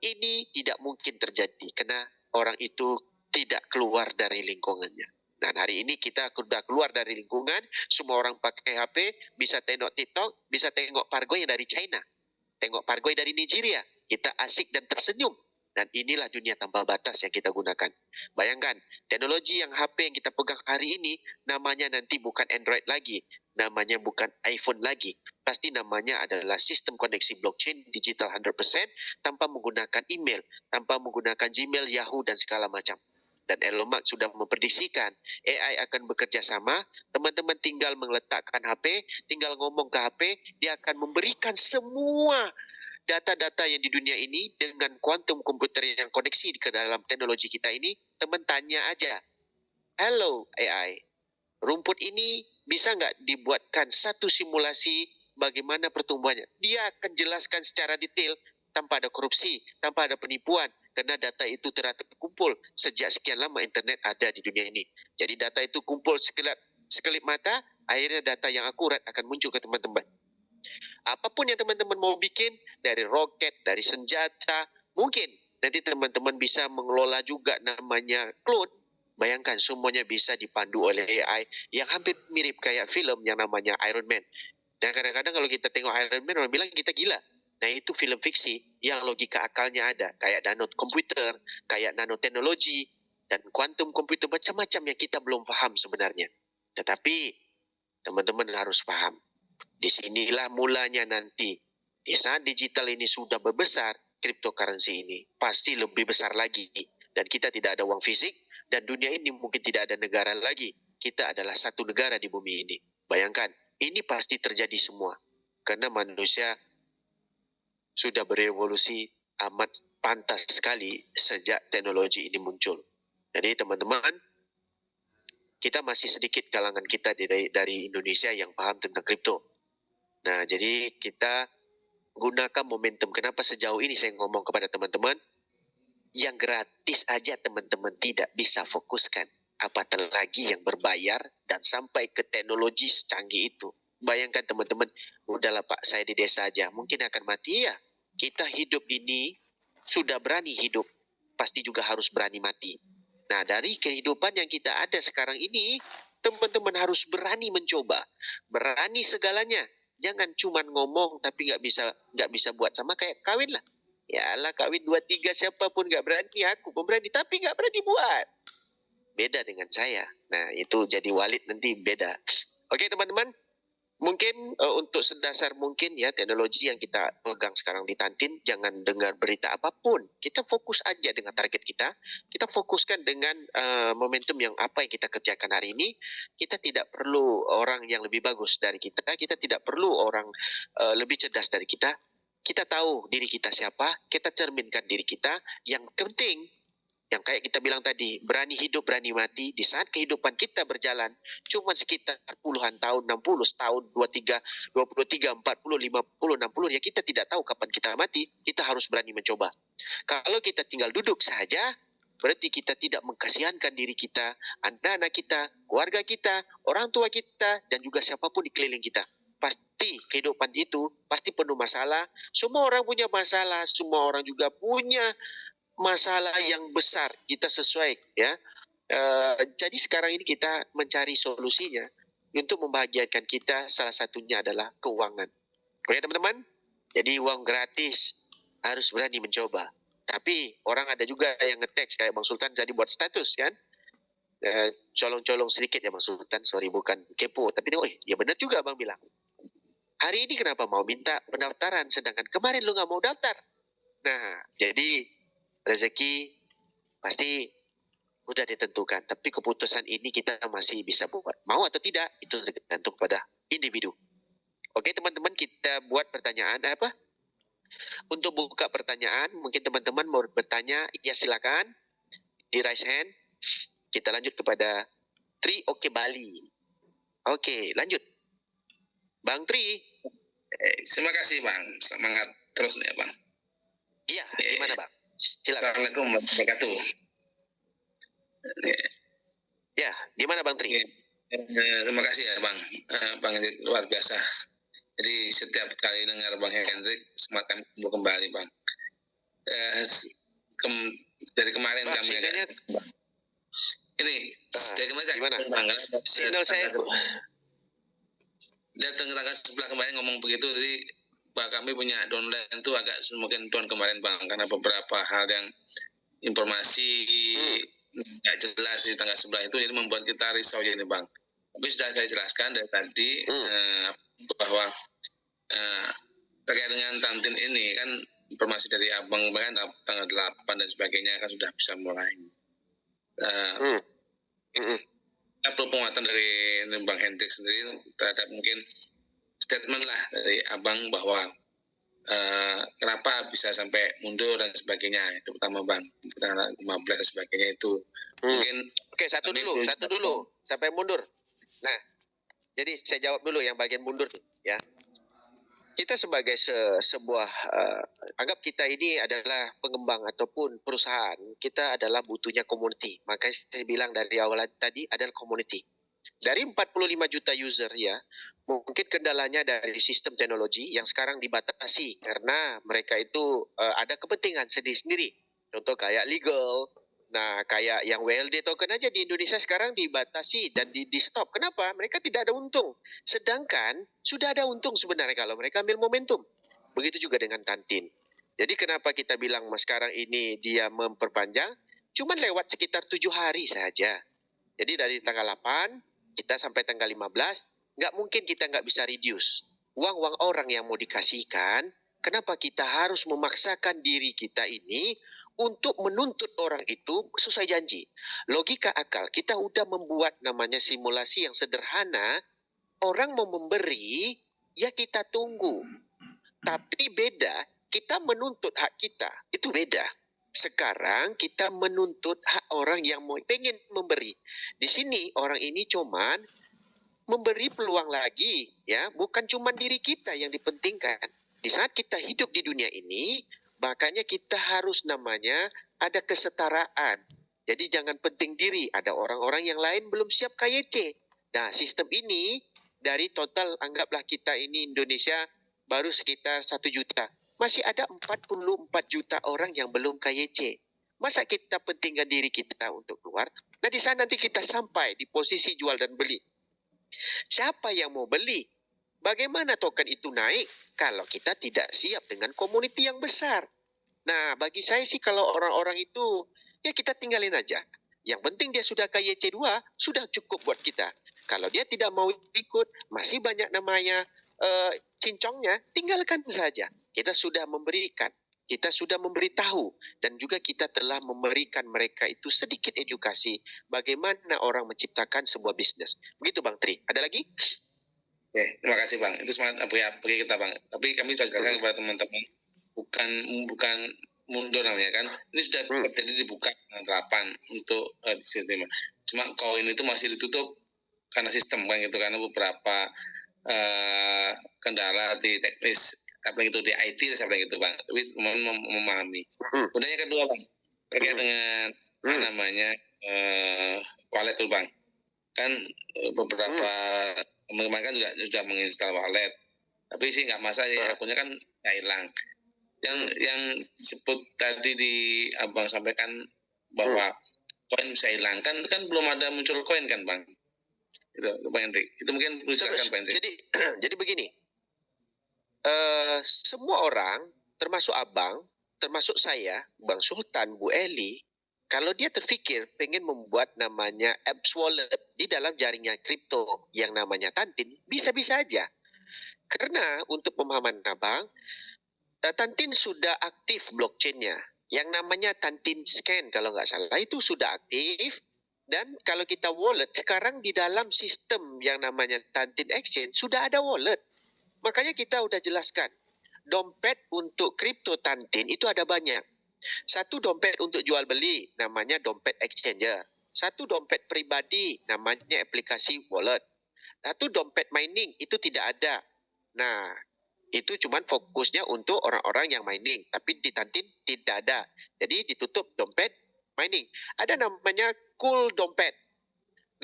ini tidak mungkin terjadi karena orang itu tidak keluar dari lingkungannya. Dan hari ini kita sudah keluar dari lingkungan, semua orang pakai HP, bisa tengok TikTok, bisa tengok Pargoy yang dari China, tengok Pargoy dari Nigeria, kita asik dan tersenyum. Dan inilah dunia tanpa batas yang kita gunakan. Bayangkan, teknologi yang HP yang kita pegang hari ini, namanya nanti bukan Android lagi, namanya bukan iPhone lagi. Pasti namanya adalah sistem koneksi blockchain digital 100%, tanpa menggunakan email, tanpa menggunakan Gmail, Yahoo, dan segala macam. Dan Elon Musk sudah memprediksikan AI akan bekerja sama. Teman-teman tinggal meletakkan HP, tinggal ngomong ke HP, dia akan memberikan semua data-data yang di dunia ini dengan kuantum komputer yang koneksi ke dalam teknologi kita ini. Teman tanya aja, hello AI, rumput ini bisa nggak dibuatkan satu simulasi bagaimana pertumbuhannya. Dia akan jelaskan secara detail tanpa ada korupsi, tanpa ada penipuan, karena data itu telah terkumpul sejak sekian lama internet ada di dunia ini. Jadi data itu kumpul sekelip mata, akhirnya data yang akurat akan muncul ke teman-teman. Apapun yang teman-teman mau bikin, dari roket, dari senjata, mungkin nanti teman-teman bisa mengelola juga namanya clone. Bayangkan semuanya bisa dipandu oleh AI yang hampir mirip kayak film yang namanya Iron Man. Dan kadang-kadang kalau kita tengok Iron Man, orang bilang kita gila. Nah itu film fiksi yang logika akalnya ada. Kayak nano komputer, kayak nanoteknologi, dan kuantum komputer, macam-macam yang kita belum paham sebenarnya. Tetapi teman-teman harus paham. Disinilah mulanya nanti. Di saat digital ini sudah berbesar, cryptocurrency ini pasti lebih besar lagi. Dan kita tidak ada uang fisik, dan dunia ini mungkin tidak ada negara lagi. Kita adalah satu negara di bumi ini. Bayangkan, ini pasti terjadi semua. Karena manusia sudah berevolusi amat pantas sekali sejak teknologi ini muncul. Jadi teman-teman, kita masih sedikit kalangan kita dari Indonesia yang paham tentang kripto. Nah, jadi kita gunakan momentum. Kenapa sejauh ini saya ngomong kepada teman-teman, yang gratis aja teman-teman tidak bisa fokuskan. Apatah lagi yang berbayar dan sampai ke teknologi secanggih itu. Bayangkan teman-teman, udahlah Pak, saya di desa aja, mungkin akan mati ya. Kita hidup ini sudah berani hidup, pasti juga harus berani mati. Nah, dari kehidupan yang kita ada sekarang ini, teman-teman harus berani mencoba, berani segalanya. Jangan cuma ngomong tapi nggak bisa buat. Sama kayak kawin lah. Ya Allah, kawin 2-3 siapapun nggak berani, aku pun berani tapi nggak berani buat. Beda dengan saya. Nah itu jadi walid nanti beda. Oke teman-teman, mungkin untuk sedasar mungkin ya teknologi yang kita pegang sekarang di Tantin, jangan dengar berita apapun. Kita fokus aja dengan target kita. Kita fokuskan dengan momentum yang apa yang kita kerjakan hari ini. Kita tidak perlu orang yang lebih bagus dari kita. Kita tidak perlu orang lebih cerdas dari kita. Kita tahu diri kita siapa, kita cerminkan diri kita. Yang penting, yang kayak kita bilang tadi, berani hidup, berani mati. Di saat kehidupan kita berjalan, cuma sekitar puluhan tahun, 60 tahun, 23, 23, 40, 50, 60, ya kita tidak tahu kapan kita mati. Kita harus berani mencoba. Kalau kita tinggal duduk saja, berarti kita tidak mengkasihankan diri kita, anak-anak kita, keluarga kita, orang tua kita, dan juga siapapun di keliling kita. Pasti kehidupan itu pasti penuh masalah. Semua orang punya masalah, semua orang juga punya masalah yang besar. Kita sesuai ya. Jadi sekarang ini kita mencari solusinya untuk membahagiakan kita. Salah satunya adalah keuangan. Oke teman-teman. Jadi uang gratis, harus berani mencoba. Tapi orang ada juga yang nge-text kayak Bang Sultan jadi buat status kan. Colong-colong sedikit ya Bang Sultan, sorry bukan kepo, tapi ya benar juga Bang bilang. Hari ini kenapa mau minta pendaftaran sedangkan kemarin lu nggak mau daftar? Nah, jadi rezeki pasti udah ditentukan, tapi keputusan ini kita masih bisa buat. Mau atau tidak itu tergantung pada individu. Oke teman-teman, kita buat pertanyaan apa? Untuk buka pertanyaan, mungkin teman-teman mau bertanya, ya silakan di raise hand. Kita lanjut kepada Tri Oke Bali. Oke, lanjut. Bang Tri. Terima kasih Bang, semangat terus nih Bang. Iya, gimana Bang? Silakan. Assalamualaikum warahmatullahi wabarakatuh. Ya, gimana Bang Tri? Terima kasih ya Bang, Bang Hendrik luar biasa. Jadi setiap kali dengar Bang Hendrik, semacam kumpul kembali Bang. Dari kemarin Bang, kami agak ini dari kemarin gimana? Bang, sinyal saya datang ke tangga sebelah kemarin ngomong begitu, jadi kami punya downline itu agak mungkin down kemarin Bang, karena beberapa hal yang informasi nggak jelas di tangga sebelah itu, jadi membuat kita risau ini Bang. Tapi sudah saya jelaskan dari tadi bahwa terkait dengan Tantin ini kan informasi dari Abang kan tanggal 8 dan sebagainya kan sudah bisa mulai. Perlu penguatan dari Bang Hendrik sendiri terhadap mungkin statement lah dari Abang bahwa kenapa bisa sampai mundur dan sebagainya, itu pertama Bang, tanggal 15 dan sebagainya itu mungkin. Oke, satu dulu sampai mundur. Nah, jadi saya jawab dulu yang bagian mundur ya. kita sebagai sebuah anggap kita ini adalah pengembang ataupun perusahaan, kita adalah butuhnya community. Makanya saya bilang dari awal tadi adalah community. Dari 45 juta user ya, mungkin kendalanya dari sistem teknologi yang sekarang dibatasi karena mereka itu ada kepentingan sendiri-sendiri. Contoh kayak legal. Nah, kayak yang WLD token aja di Indonesia sekarang dibatasi dan di stop. Kenapa? Mereka tidak ada untung. Sedangkan sudah ada untung sebenarnya kalau mereka ambil momentum. Begitu juga dengan kantin. Jadi kenapa kita bilang mas sekarang ini dia memperpanjang? Cuman lewat sekitar 7 hari saja. Jadi dari tanggal 8 kita sampai tanggal 15, nggak mungkin kita nggak bisa reduce. Uang-uang orang yang mau dikasihkan, kenapa kita harus memaksakan diri kita ini untuk menuntut orang itu sesuai janji. Logika akal, kita udah membuat namanya simulasi yang sederhana, orang mau memberi, ya kita tunggu. Tapi beda, kita menuntut hak kita, itu beda. Sekarang kita menuntut hak orang yang mau pengen memberi. Di sini orang ini cuman memberi peluang lagi, ya, bukan cuma diri kita yang dipentingkan. Di saat kita hidup di dunia ini, makanya kita harus namanya ada kesetaraan. Jadi jangan penting diri, ada orang-orang yang lain belum siap KYC. Nah, sistem ini dari total anggaplah kita ini Indonesia baru sekitar 1 juta. Masih ada 44 juta orang yang belum KYC. Masa kita pentingkan diri kita untuk keluar? Nah, di sana nanti kita sampai di posisi jual dan beli. Siapa yang mau beli? Bagaimana token itu naik kalau kita tidak siap dengan community yang besar? Nah, bagi saya sih kalau orang-orang itu, ya kita tinggalin aja. Yang penting dia sudah KYC 2, sudah cukup buat kita. Kalau dia tidak mau ikut, masih banyak namanya cincongnya, tinggalkan saja. Kita sudah memberikan, kita sudah memberitahu, dan juga kita telah memberikan mereka itu sedikit edukasi bagaimana orang menciptakan sebuah bisnis. Begitu Bang Tri. Ada lagi? Oke, terima kasih Bang. Itu semangat bagi kita Bang. Tapi kami juga sekalian kepada teman-teman, bukan mundur namanya kan. Ini sudah jadi dibuka 8 untuk diterima. Cuma koin itu masih ditutup karena sistem kan gitu, karena beberapa kendala di teknis, apa itu di IT, siapa yang gitu Bang. Tapi memahami. Kemudian yang kedua Bang, terkait dengan namanya wallet tuh Bang. Kan beberapa teman-teman kan juga sudah menginstal wallet, tapi sih nggak masalah ya, akunnya kan nggak hilang. Yang disebut tadi di abang sampaikan bahwa koin bisa hilang, kan belum ada muncul koin kan Bang? Itu Bang Hendrik, itu mungkin perlu silakan Bang Hendrik. Jadi begini, semua orang termasuk abang, termasuk saya, Bang Sultan, Bu Eli, kalau dia terfikir pengen membuat namanya apps wallet di dalam jaringan kripto yang namanya Tantin, bisa-bisa aja. Karena untuk pemahaman abang, Tantin sudah aktif blockchain-nya. Yang namanya Tantin Scan kalau nggak salah itu sudah aktif. Dan kalau kita wallet, sekarang di dalam sistem yang namanya Tantin Exchange sudah ada wallet. Makanya kita udah jelaskan, dompet untuk kripto Tantin itu ada banyak. Satu dompet untuk jual beli, namanya dompet exchanger. Satu dompet pribadi, namanya aplikasi wallet. Satu dompet mining, itu tidak ada. Nah, itu cuma fokusnya untuk orang-orang yang mining. Tapi di Tantin tidak ada. Jadi ditutup dompet mining. Ada namanya cool dompet.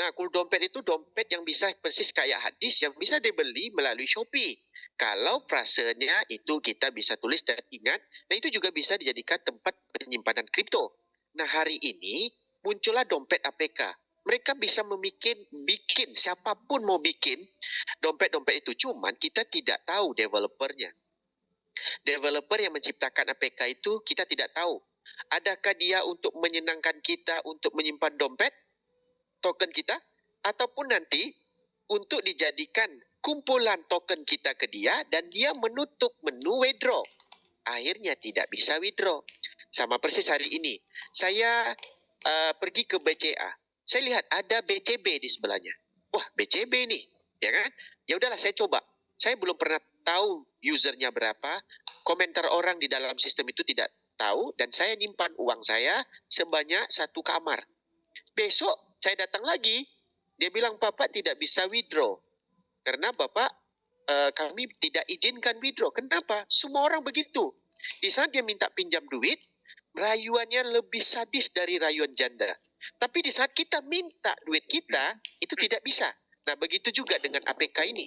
Nah, cool dompet itu dompet yang bisa persis kayak hadis yang bisa dibeli melalui Shopee. Kalau frasenya itu kita bisa tulis dan ingat, nah itu juga bisa dijadikan tempat penyimpanan kripto. Nah hari ini muncullah dompet APK. Mereka bisa bikin siapapun mau bikin dompet-dompet itu, cuman kita tidak tahu developernya. Developer yang menciptakan APK itu kita tidak tahu. Adakah dia untuk menyenangkan kita untuk menyimpan dompet, token kita, ataupun nanti untuk dijadikan kumpulan token kita ke dia dan dia menutup menu withdraw. Akhirnya tidak bisa withdraw. Sama persis hari ini. Saya pergi ke BCA. Saya lihat ada BCB di sebelahnya. Wah, BCB nih, ya kan? Ya udahlah saya coba. Saya belum pernah tahu usernya berapa. Komentar orang di dalam sistem itu tidak tahu dan saya nyimpan uang saya sebanyak 1 kamar. Besok saya datang lagi, dia bilang Bapak tidak bisa withdraw. Karena Bapak kami tidak izinkan withdraw. Kenapa? Semua orang begitu. Di saat dia minta pinjam duit, rayuannya lebih sadis dari rayuan janda. Tapi di saat kita minta duit kita, itu tidak bisa. Nah, begitu juga dengan APK ini.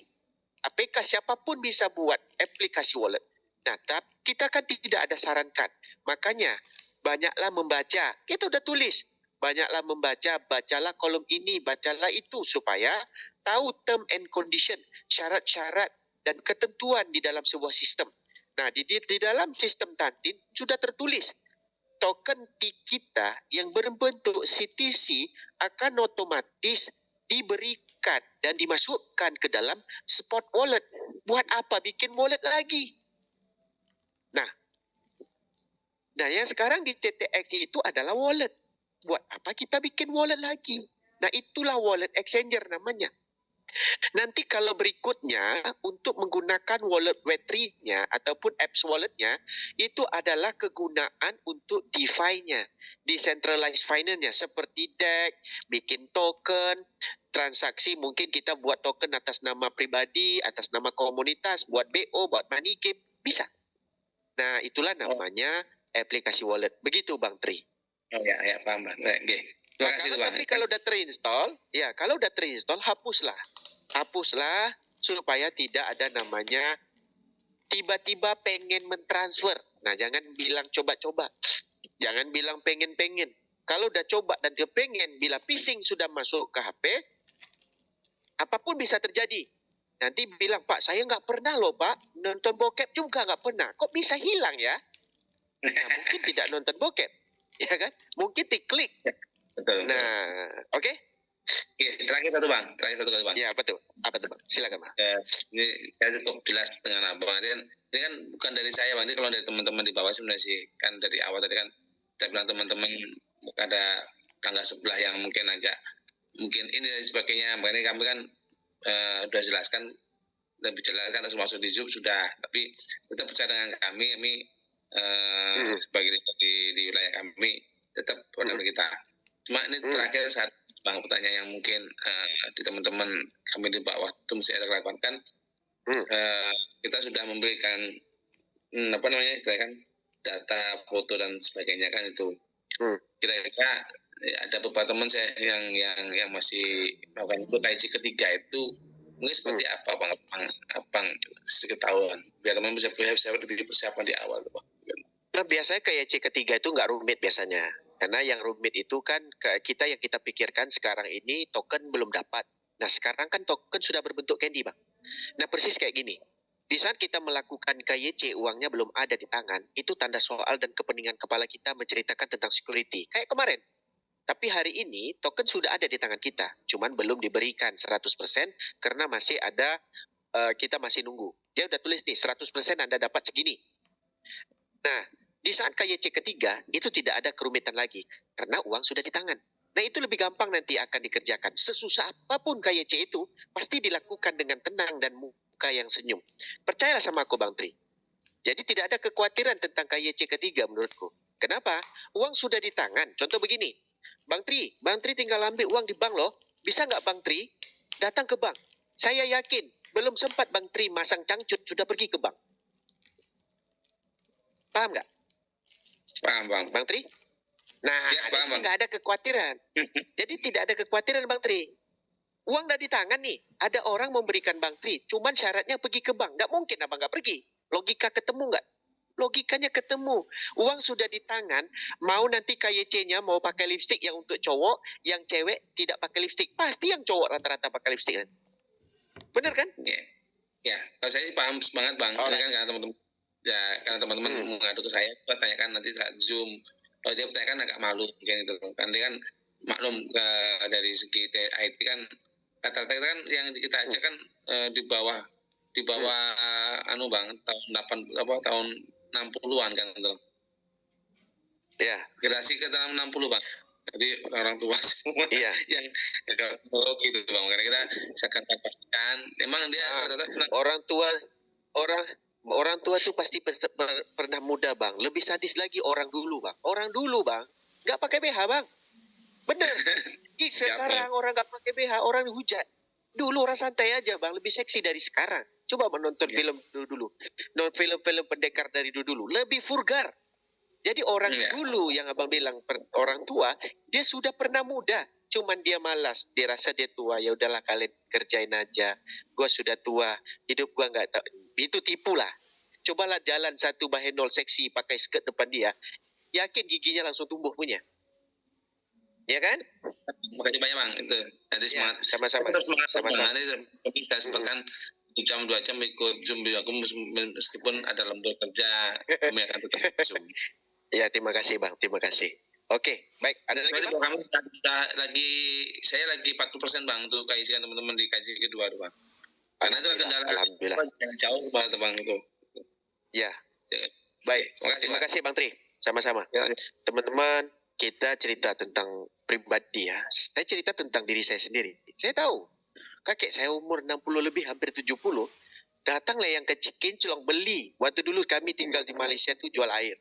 APK siapapun bisa buat aplikasi wallet. Nah, kita kan tidak ada sarankan. Makanya, banyaklah membaca. Kita udah tulis. Banyaklah membaca, bacalah kolom ini, bacalah itu. Supaya tahu term and condition, syarat-syarat dan ketentuan di dalam sebuah sistem. Nah, di dalam sistem Tantin sudah tertulis token kita yang berbentuk CTC akan otomatis diberikan dan dimasukkan ke dalam spot wallet. Buat apa bikin wallet lagi? Nah yang sekarang di TTX itu adalah wallet. Buat apa kita bikin wallet lagi? Nah, itulah wallet exchanger namanya. Nanti kalau berikutnya untuk menggunakan wallet Web3-nya ataupun apps walletnya, itu adalah kegunaan untuk DeFi-nya, decentralized finance-nya, seperti DEX, bikin token, transaksi mungkin kita buat token atas nama pribadi, atas nama komunitas, buat BO, buat money game, bisa. Nah, itulah namanya aplikasi wallet. Begitu Bang Tri. Oh ya, paham Bang. Oke. Terima kasih Bang. Tapi kalau udah terinstall, hapuslah supaya tidak ada namanya tiba-tiba pengen mentransfer. Nah, jangan bilang coba-coba. Jangan bilang pengen-pengen. Kalau udah coba dan kepengen, bila phishing sudah masuk ke HP, apapun bisa terjadi. Nanti bilang, Pak, saya nggak pernah loh, Pak. Nonton bokep juga nggak pernah. Kok bisa hilang ya? Nah, mungkin tidak nonton bokep. Ya kan? Mungkin diklik. Betul. Nah, oke? Oke, terakhir satu Bang. Bang. Ya, betul. Apa tuh Bang? Silakan Bang. Ini saya cukup jelas dengan Abang. Ini kan bukan dari saya Bang. Ini kalau dari teman-teman di bawah sebenarnya sih. Kan dari awal tadi kan saya bilang teman-teman ada tangga sebelah yang mungkin ini dan sebagainya. Makanya kami kan sudah jelaskan dan dijelaskan harus masuk di Zoom sudah. Tapi tetap percaya dengan kami sebagai di wilayah kami tetap pada kita. Cuma ini terakhir saat Bang pertanyaan yang mungkin di teman-teman kami di bawah itu mesti ada lakukan kan kita sudah memberikan istilahnya data foto dan sebagainya kan itu kira-kira ada beberapa teman saya yang masih melakukan itu KIC ketiga itu mungkin seperti apa Bang sedikit tahuan biar teman bisa lebih persiapan di awal Bang. Nah, biasanya KIC ketiga itu nggak rumit biasanya. Karena yang rumit itu kan yang kita pikirkan sekarang ini token belum dapat. Nah, sekarang kan token sudah berbentuk candy, Bang. Nah, persis kayak gini. Di saat kita melakukan KYC, uangnya belum ada di tangan, itu tanda soal dan kepeningan kepala kita menceritakan tentang security. Kayak kemarin. Tapi hari ini token sudah ada di tangan kita. Cuman belum diberikan 100% karena masih ada, kita masih nunggu. Dia udah tulis nih, 100% Anda dapat segini. Nah, di saat KYC ketiga, itu tidak ada kerumitan lagi. Karena uang sudah di tangan. Nah, itu lebih gampang nanti akan dikerjakan. Sesusah apapun KYC itu, pasti dilakukan dengan tenang dan muka yang senyum. Percayalah sama aku, Bang Tri. Jadi tidak ada kekhawatiran tentang KYC ketiga menurutku. Kenapa? Uang sudah di tangan. Contoh begini. Bang Tri tinggal ambil uang di bank loh. Bisa nggak Bang Tri datang ke bank? Saya yakin, belum sempat Bang Tri masang cangcut, sudah pergi ke bank. Paham nggak? Paham Bang Tri? Nah, ya, nggak ada kekhawatiran. Jadi tidak ada kekhawatiran Bang Tri. Uang udah di tangan nih. Ada orang memberikan Bang Tri. Cuman syaratnya pergi ke bank. Nggak mungkin Abang nggak pergi. Logika ketemu nggak? Logikanya ketemu. Uang sudah di tangan. Mau nanti KYC-nya mau pakai lipstik yang untuk cowok. Yang cewek tidak pakai lipstik. Pasti yang cowok rata-rata pakai lipstik. Benar kan? Ya. Kalau saya sih paham banget Bang. Ini kan karena teman-teman. Ya, karena teman-teman mengadu ke saya, saya tanyakan nanti saat Zoom. Kalau dia bertanyakan agak malu mungkin itu. Kan dia kan maklum dari segi IT kan rata-rata kan yang kita ajak kan di bawah Bang tahun 60-an kan gitu. Ya, generasi ke dalam 60 Bang. Jadi orang tua semua yang gagal teknologi itu Bang. Karena kita akan pastikan memang dia rata-rata orang tua tuh pasti pernah muda Bang. Lebih sadis lagi orang dulu Bang. Nggak pakai BH Bang. Bener. Sekarang orang nggak pakai BH, orang hujat. Dulu orang santai aja Bang, lebih seksi dari sekarang. Coba menonton film dulu. Nonton film-film pendekar dari dulu. Lebih vulgar. Jadi orang dulu yang abang bilang orang tua, dia sudah pernah muda. Cuman dia malas. Dia rasa dia tua. Ya udahlah kalian kerjain aja. Gua sudah tua. Hidup gua nggak tahu. Itu tipu lah. Cobalah jalan satu bahenol seksi pakai skirt depan dia. Yakin giginya langsung tumbuh punya. Ya kan? Makasih banyak bang, itu nanti Ya, semangat. sama-sama. Sama-sama. Nanti kita sepekan 1 jam 2 jam ikut Zoom aku meskipun ada lembur kerja kami akan tetap Zoom. Ya, terima kasih bang, terima kasih. Oke, baik. Ada lagi bang? Kami saya lagi 40% bang untuk kaisikan teman-teman di kaisi kedua tuh bang. Karena itu kendala Alhamdulillah. yang jauh banget bang itu. Ya, baik. Terima kasih bang Tri. Sama-sama. Ya. Teman-teman, kita cerita tentang pribadi ya. Saya cerita tentang diri saya sendiri. Saya tahu, kakek saya umur 60 lebih, hampir 70. Datanglah yang kecil, kinclong beli. Waktu dulu kami tinggal di Malaysia tuh jual air.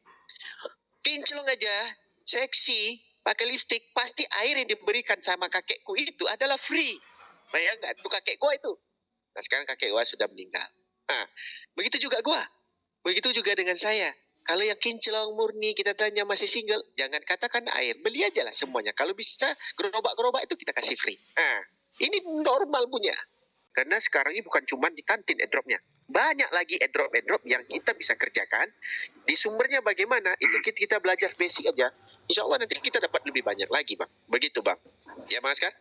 Kinclong aja, seksi, pakai lipstick, pasti air yang diberikan sama kakekku itu adalah free. Bayangkan, itu kakek gua itu. Nah sekarang kakek gua sudah meninggal. Nah, begitu juga gua. Begitu juga dengan saya. Kalau yang kinclong murni kita tanya masih single, jangan katakan air, beli aja lah semuanya. Kalau bisa gerobak-gerobak itu kita kasih free. Nah, ini normal punya. Karena sekarang ini bukan cuma di kantin airdropnya. Banyak lagi airdrop yang kita bisa kerjakan. Di sumbernya bagaimana, itu kita belajar basic aja. Insya Allah nanti kita dapat lebih banyak lagi bang. Begitu bang. Ya bang Askar?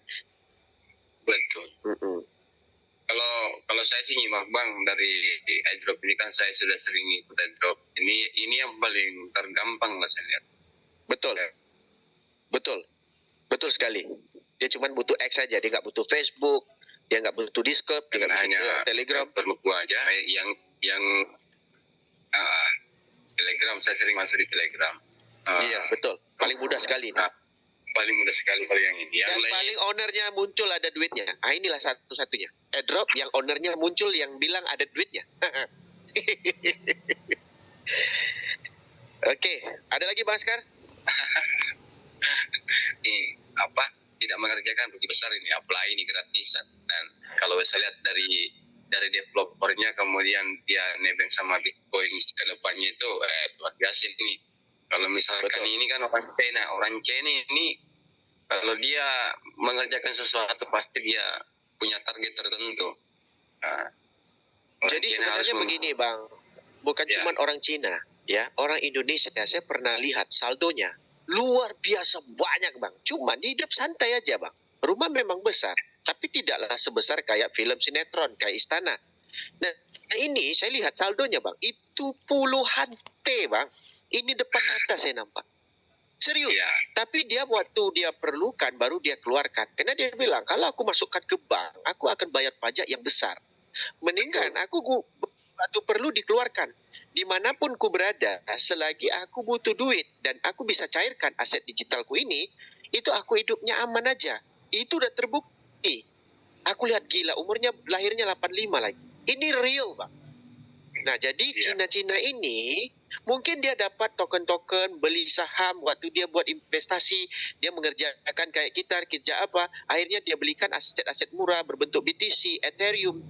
Betul. Kalau saya sih nyimak bang dari airdrop ini kan saya sudah sering ikut airdrop. Ini yang paling tergampang lah saya lihat. Betul. Betul. Betul sekali. Dia cuma butuh X saja, dia nggak butuh Facebook, dia nggak butuh Discord, dia nggak hanya butuh Telegram. perlu aja yang Telegram, saya sering masuk di Telegram. Iya betul. Paling mudah sekali. Paling mudah sekali kalau yang ini. Yang Dan lain paling ownernya muncul ada duitnya. Ah inilah satu-satunya. Airdrop yang ownernya muncul yang bilang ada duitnya. Oke, ada lagi Bang Askar? ini tidak mengerjakan rugi besar ini, apply ini gratisan. Dan kalau saya lihat dari developernya kemudian dia nebeng sama Bitcoin ke depannya itu luar biasa ini. Kalau misalkan ini kan orang China ini kalau dia mengerjakan sesuatu pasti dia punya target tertentu. Jadi sebenarnya begini Bang, bukan cuma orang Cina, ya orang Indonesia. Saya pernah lihat saldonya luar biasa banyak Bang. Cuma hidup santai aja Bang. Rumah memang besar, tapi tidaklah sebesar kayak film sinetron, kayak Istana. Nah ini saya lihat saldonya Bang, itu puluhan T Bang. Ini depan mata saya nampak. Serius. Ya. Tapi dia waktu dia perlukan baru dia keluarkan. Karena dia bilang, kalau aku masukkan ke bank, aku akan bayar pajak yang besar. Mendingan aku waktu perlu dikeluarkan. Dimanapun ku berada, selagi aku butuh duit dan aku bisa cairkan aset digitalku ini, itu aku hidupnya aman aja. Itu udah terbukti. Aku lihat gila, umurnya lahirnya 85 lagi. Ini real, Bang. Nah, jadi Cina-Cina ini mungkin dia dapat token-token, beli saham, waktu dia buat investasi, dia mengerjakan kayak kita, kerja apa, akhirnya dia belikan aset-aset murah berbentuk BTC, Ethereum,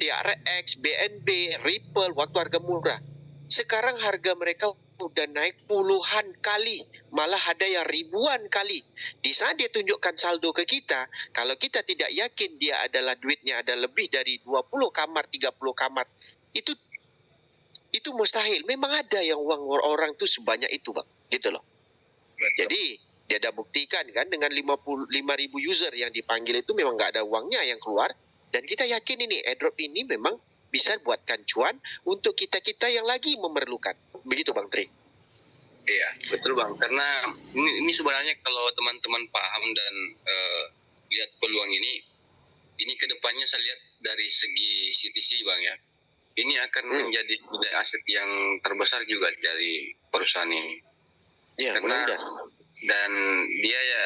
TRX, BNB, Ripple, waktu harga murah. Sekarang harga mereka udah naik puluhan kali, malah ada yang ribuan kali. Di saat dia tunjukkan saldo ke kita, kalau kita tidak yakin dia adalah duitnya ada lebih dari 20 kamar, 30 kamar, itu mustahil. Memang ada yang uang orang tuh sebanyak itu Bang, gitu loh. Jadi dia ada buktikan kan dengan 55.000 user yang dipanggil itu memang nggak ada uangnya yang keluar. Dan kita yakin ini airdrop ini memang bisa buatkan cuan untuk kita-kita yang lagi memerlukan. Begitu Bang Tri. Iya, betul Bang. Karena ini sebenarnya kalau teman-teman paham dan lihat peluang ini kedepannya saya lihat dari segi CTC Bang ya. Ini akan menjadi aset yang terbesar juga dari perusahaan ini. Iya, karena mudah-mudahan. Dan dia ya,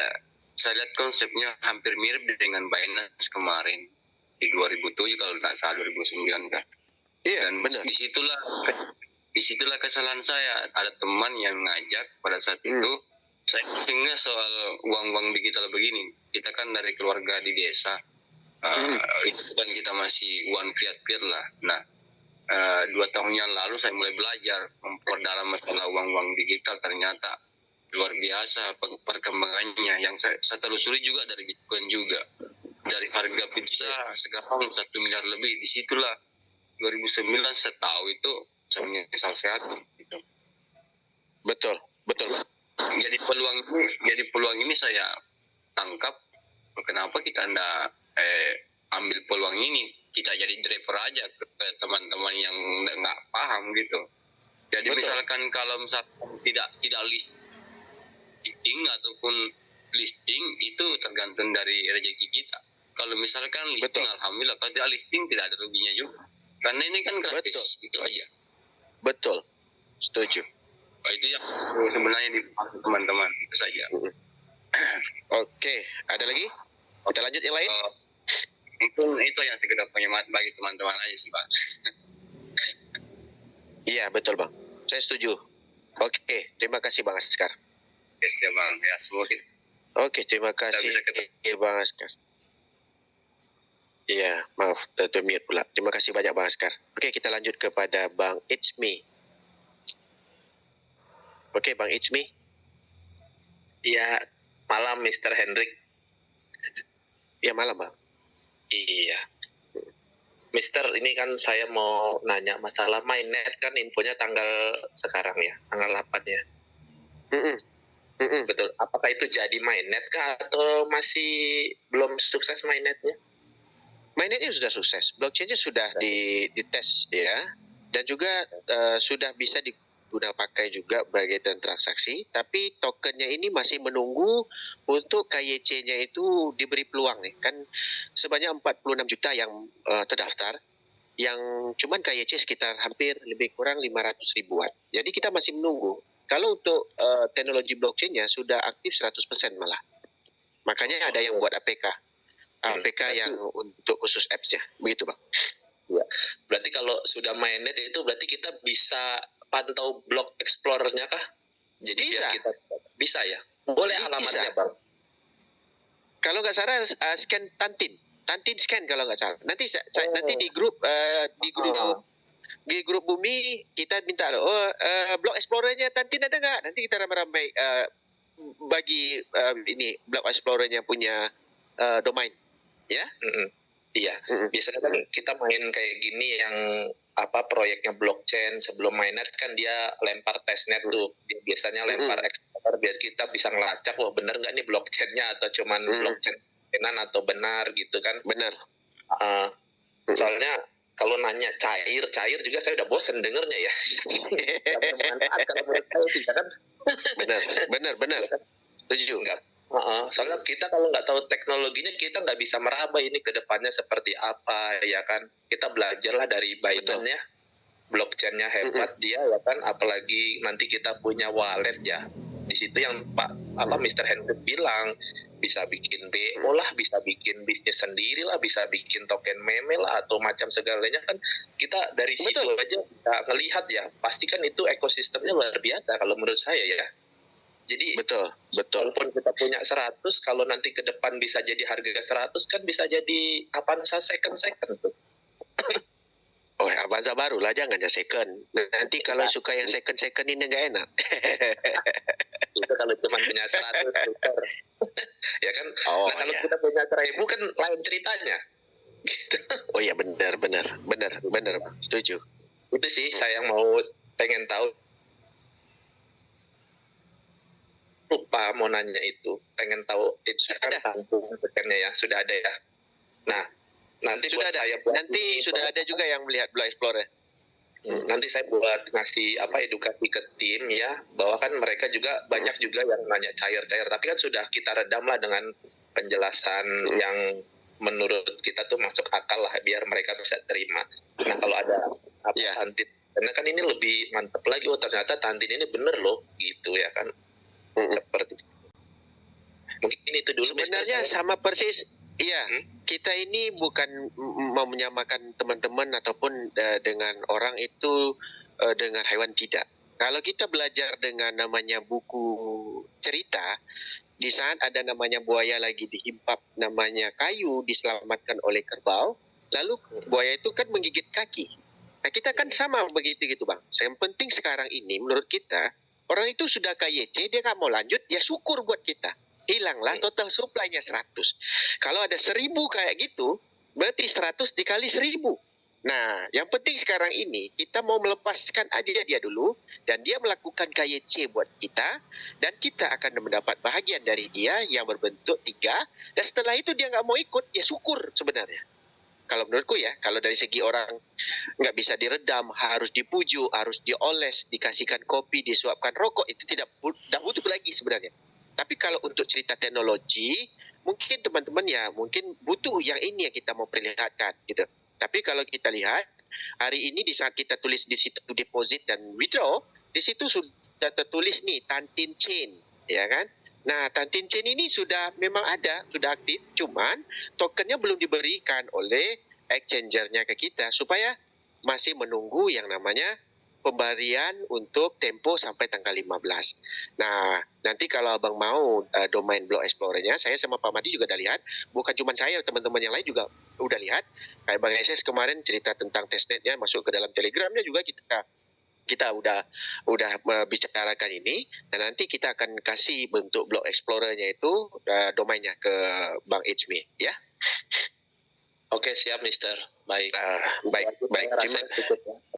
saya lihat konsepnya hampir mirip dengan Binance kemarin di 2007 kalau nggak salah 2009 kan. Iya, dan benar. Disitulah kesalahan saya. Ada teman yang ngajak pada saat itu. Saya pusingnya soal uang-uang digital begini. Kita kan dari keluarga di desa. Itu kan kita masih one fiat lah. Nah, 2 tahun yang lalu saya mulai belajar memperdalam masalah uang-uang digital. Ternyata luar biasa perkembangannya. Yang saya telusuri juga dari Bitcoin juga. Dari harga pizza sekarang 1 miliar lebih. Disitulah 2009 saya tahu itu saya menyesal sehat. Gitu. Betul, betul, Bang. Jadi peluang ini saya tangkap. Kenapa kita anda ambil peluang ini? Kita jadi driver aja ke teman-teman yang nggak paham gitu. Jadi Betul. misalkan kalau misalkan tidak listing ataupun listing itu tergantung dari rezeki kita. Kalau misalkan listing, Betul. alhamdulillah. Kalau tidak listing tidak ada ruginya juga. Karena ini kan gratis, Betul. itu aja. Betul, setuju. Itu yang sebenarnya dipakai teman-teman, itu saja. Oke, ada lagi? Kita lanjut yang lain? Itu yang sekedar penyemangat bagi teman-teman aja sih, Bang. Iya, betul, Bang. Saya setuju. Oke, terima kasih Bang Askar. Yes ya, Bang. Ya, semoga kita Oke, terima kasih bisa ketemu. Bang Askar. Iya, maaf, termute pula. Terima kasih banyak Bang Askar. Oke, kita lanjut kepada Bang It's Me. Oke, Bang It's Me. Iya, malam Mr. Hendrik. Ya, malam, Bang. Iya. Mister, ini kan saya mau nanya masalah mainnet kan infonya tanggal sekarang ya, tanggal 8 ya. Betul. Apakah itu jadi mainnet kah atau masih belum sukses mainnetnya? Mainnetnya sudah sukses, blockchain-nya sudah dites ya, dan juga sudah bisa digunakan pakai juga bagi transaksi, tapi tokennya ini masih menunggu untuk KYC-nya itu diberi peluang nih. Kan sebanyak 46 juta yang terdaftar, yang cuman KYC sekitar hampir lebih kurang 500 ribuan. Jadi kita masih menunggu. Kalau untuk teknologi blockchain-nya sudah aktif 100% malah. Makanya ada yang buat APK. APK yang untuk khusus apps-nya. Begitu, Bang. Ya. Berarti kalau sudah mainnet itu berarti kita bisa pantau blok explorer-nya kah? Jadi Bisa. biar kita bisa ya. Boleh alamatnya, Bisa. Bang. Kalau nggak salah scan Tantin scan kalau nggak salah. Nanti nanti di grup di grup Bumi kita minta blok explorernya Tantin ada nggak? Nanti kita ramai-ramai bagi ini blok explorernya punya domain, ya? Iya. Biasanya kan kita main kayak gini yang proyeknya blockchain sebelum mainnet kan dia lempar testnet tuh. Dia biasanya lempar explorer biar kita bisa ngelacak wah bener nggak nih blockchainnya atau cuman blockchain atau benar gitu kan. Benar. Soalnya kalau nanya cair juga saya udah bosen dengernya ya. Bermanfaat kalau menurut saya tidak kan. Benar. Setuju. Enggak. Soalnya kita kalau nggak tahu teknologinya kita nggak bisa meraba ini ke depannya seperti apa ya kan. Kita belajarlah dari Binance ya. Blockchainnya hebat dia ya kan, apalagi nanti kita punya wallet ya. Di situ yang Mr. Hendrik bilang bisa bikin BO lah, bisa bikin bisnis sendiri lah, bisa bikin token meme lah atau macam segalanya kan kita dari situ aja bisa ngelihat ya. Pastikan itu ekosistemnya luar biasa kalau menurut saya ya. Jadi betul. Walaupun kita punya 100, kalau nanti ke depan bisa jadi harga 100 kan bisa jadi Avanza second tuh. Oh, Avanza baru lah, jangan ya second. Nanti kalau suka yang second ini nggak enak. Itu kalau cuma punya 100 super. Ya kan. Oh, nah kalau ya. kita punya 1000 kan lain ceritanya. Gitu. Oh iya benar, setuju. Itu sih saya mau pengen tahu. Lupa mau nanya itu, pengen tahu itu kan tampung ya sudah ada ya. Nah nanti sudah ada. Nanti sudah ada juga yang melihat Blue Explorer. Nanti saya buat ngasih edukasi ke tim ya, bahwa kan mereka juga banyak juga yang nanya cair, tapi kan sudah kita redam lah dengan penjelasan yang menurut kita tuh masuk akal lah biar mereka bisa terima. Nah kalau ada Tantin, karena kan ini lebih mantep lagi, oh ternyata Tantin ini bener loh gitu ya kan. Seperti mungkin itu dulu sebenarnya sama persis. Iya, kita ini bukan mau menyamakan teman-teman ataupun dengan orang itu dengan hewan, tidak. Kalau kita belajar dengan namanya buku cerita, di saat ada namanya buaya lagi dihimpap namanya kayu diselamatkan oleh kerbau, lalu buaya itu kan menggigit kaki. Nah, kita kan sama begitu gitu Bang. Yang penting sekarang ini menurut kita, orang itu sudah KYC, dia nggak mau lanjut, ya syukur buat kita. Hilanglah total supply-nya 100. Kalau ada 1000 kayak gitu, berarti 100 dikali 1000. Nah, yang penting sekarang ini kita mau melepaskan aja dia dulu dan dia melakukan KYC buat kita dan kita akan mendapat bahagian dari dia yang berbentuk 3 dan setelah itu dia nggak mau ikut, ya syukur sebenarnya. Kalau menurutku ya, kalau dari segi orang nggak bisa diredam, harus dipuju, harus dioles, dikasihkan kopi, disuapkan rokok, itu tidak butuh lagi sebenarnya. Tapi kalau untuk cerita teknologi, mungkin teman-teman ya, mungkin butuh yang ini yang kita mau perlihatkan gitu. Tapi kalau kita lihat, hari ini di saat kita tulis di situ deposit dan withdraw, di situ sudah tertulis nih, Tantin Chain, ya kan? Nah, Tantin Chain ini sudah memang ada, sudah aktif, cuman tokennya belum diberikan oleh exchanger-nya ke kita, supaya masih menunggu yang namanya pemberian untuk tempo sampai tanggal 15. Nah, nanti kalau abang mau domain Block Explorer-nya, saya sama Pak Madi juga udah lihat. Bukan cuma saya, teman-teman yang lain juga udah lihat. Kayak Bang SS kemarin cerita tentang testnetnya masuk ke dalam Telegramnya juga kita udah bicarakan ini. Dan nanti kita akan kasih bentuk Block Explorer-nya itu domainnya ke Bang Ijmi, ya. Oke, siap, Mister. Baik. Baik. Saya rasa cukup ya.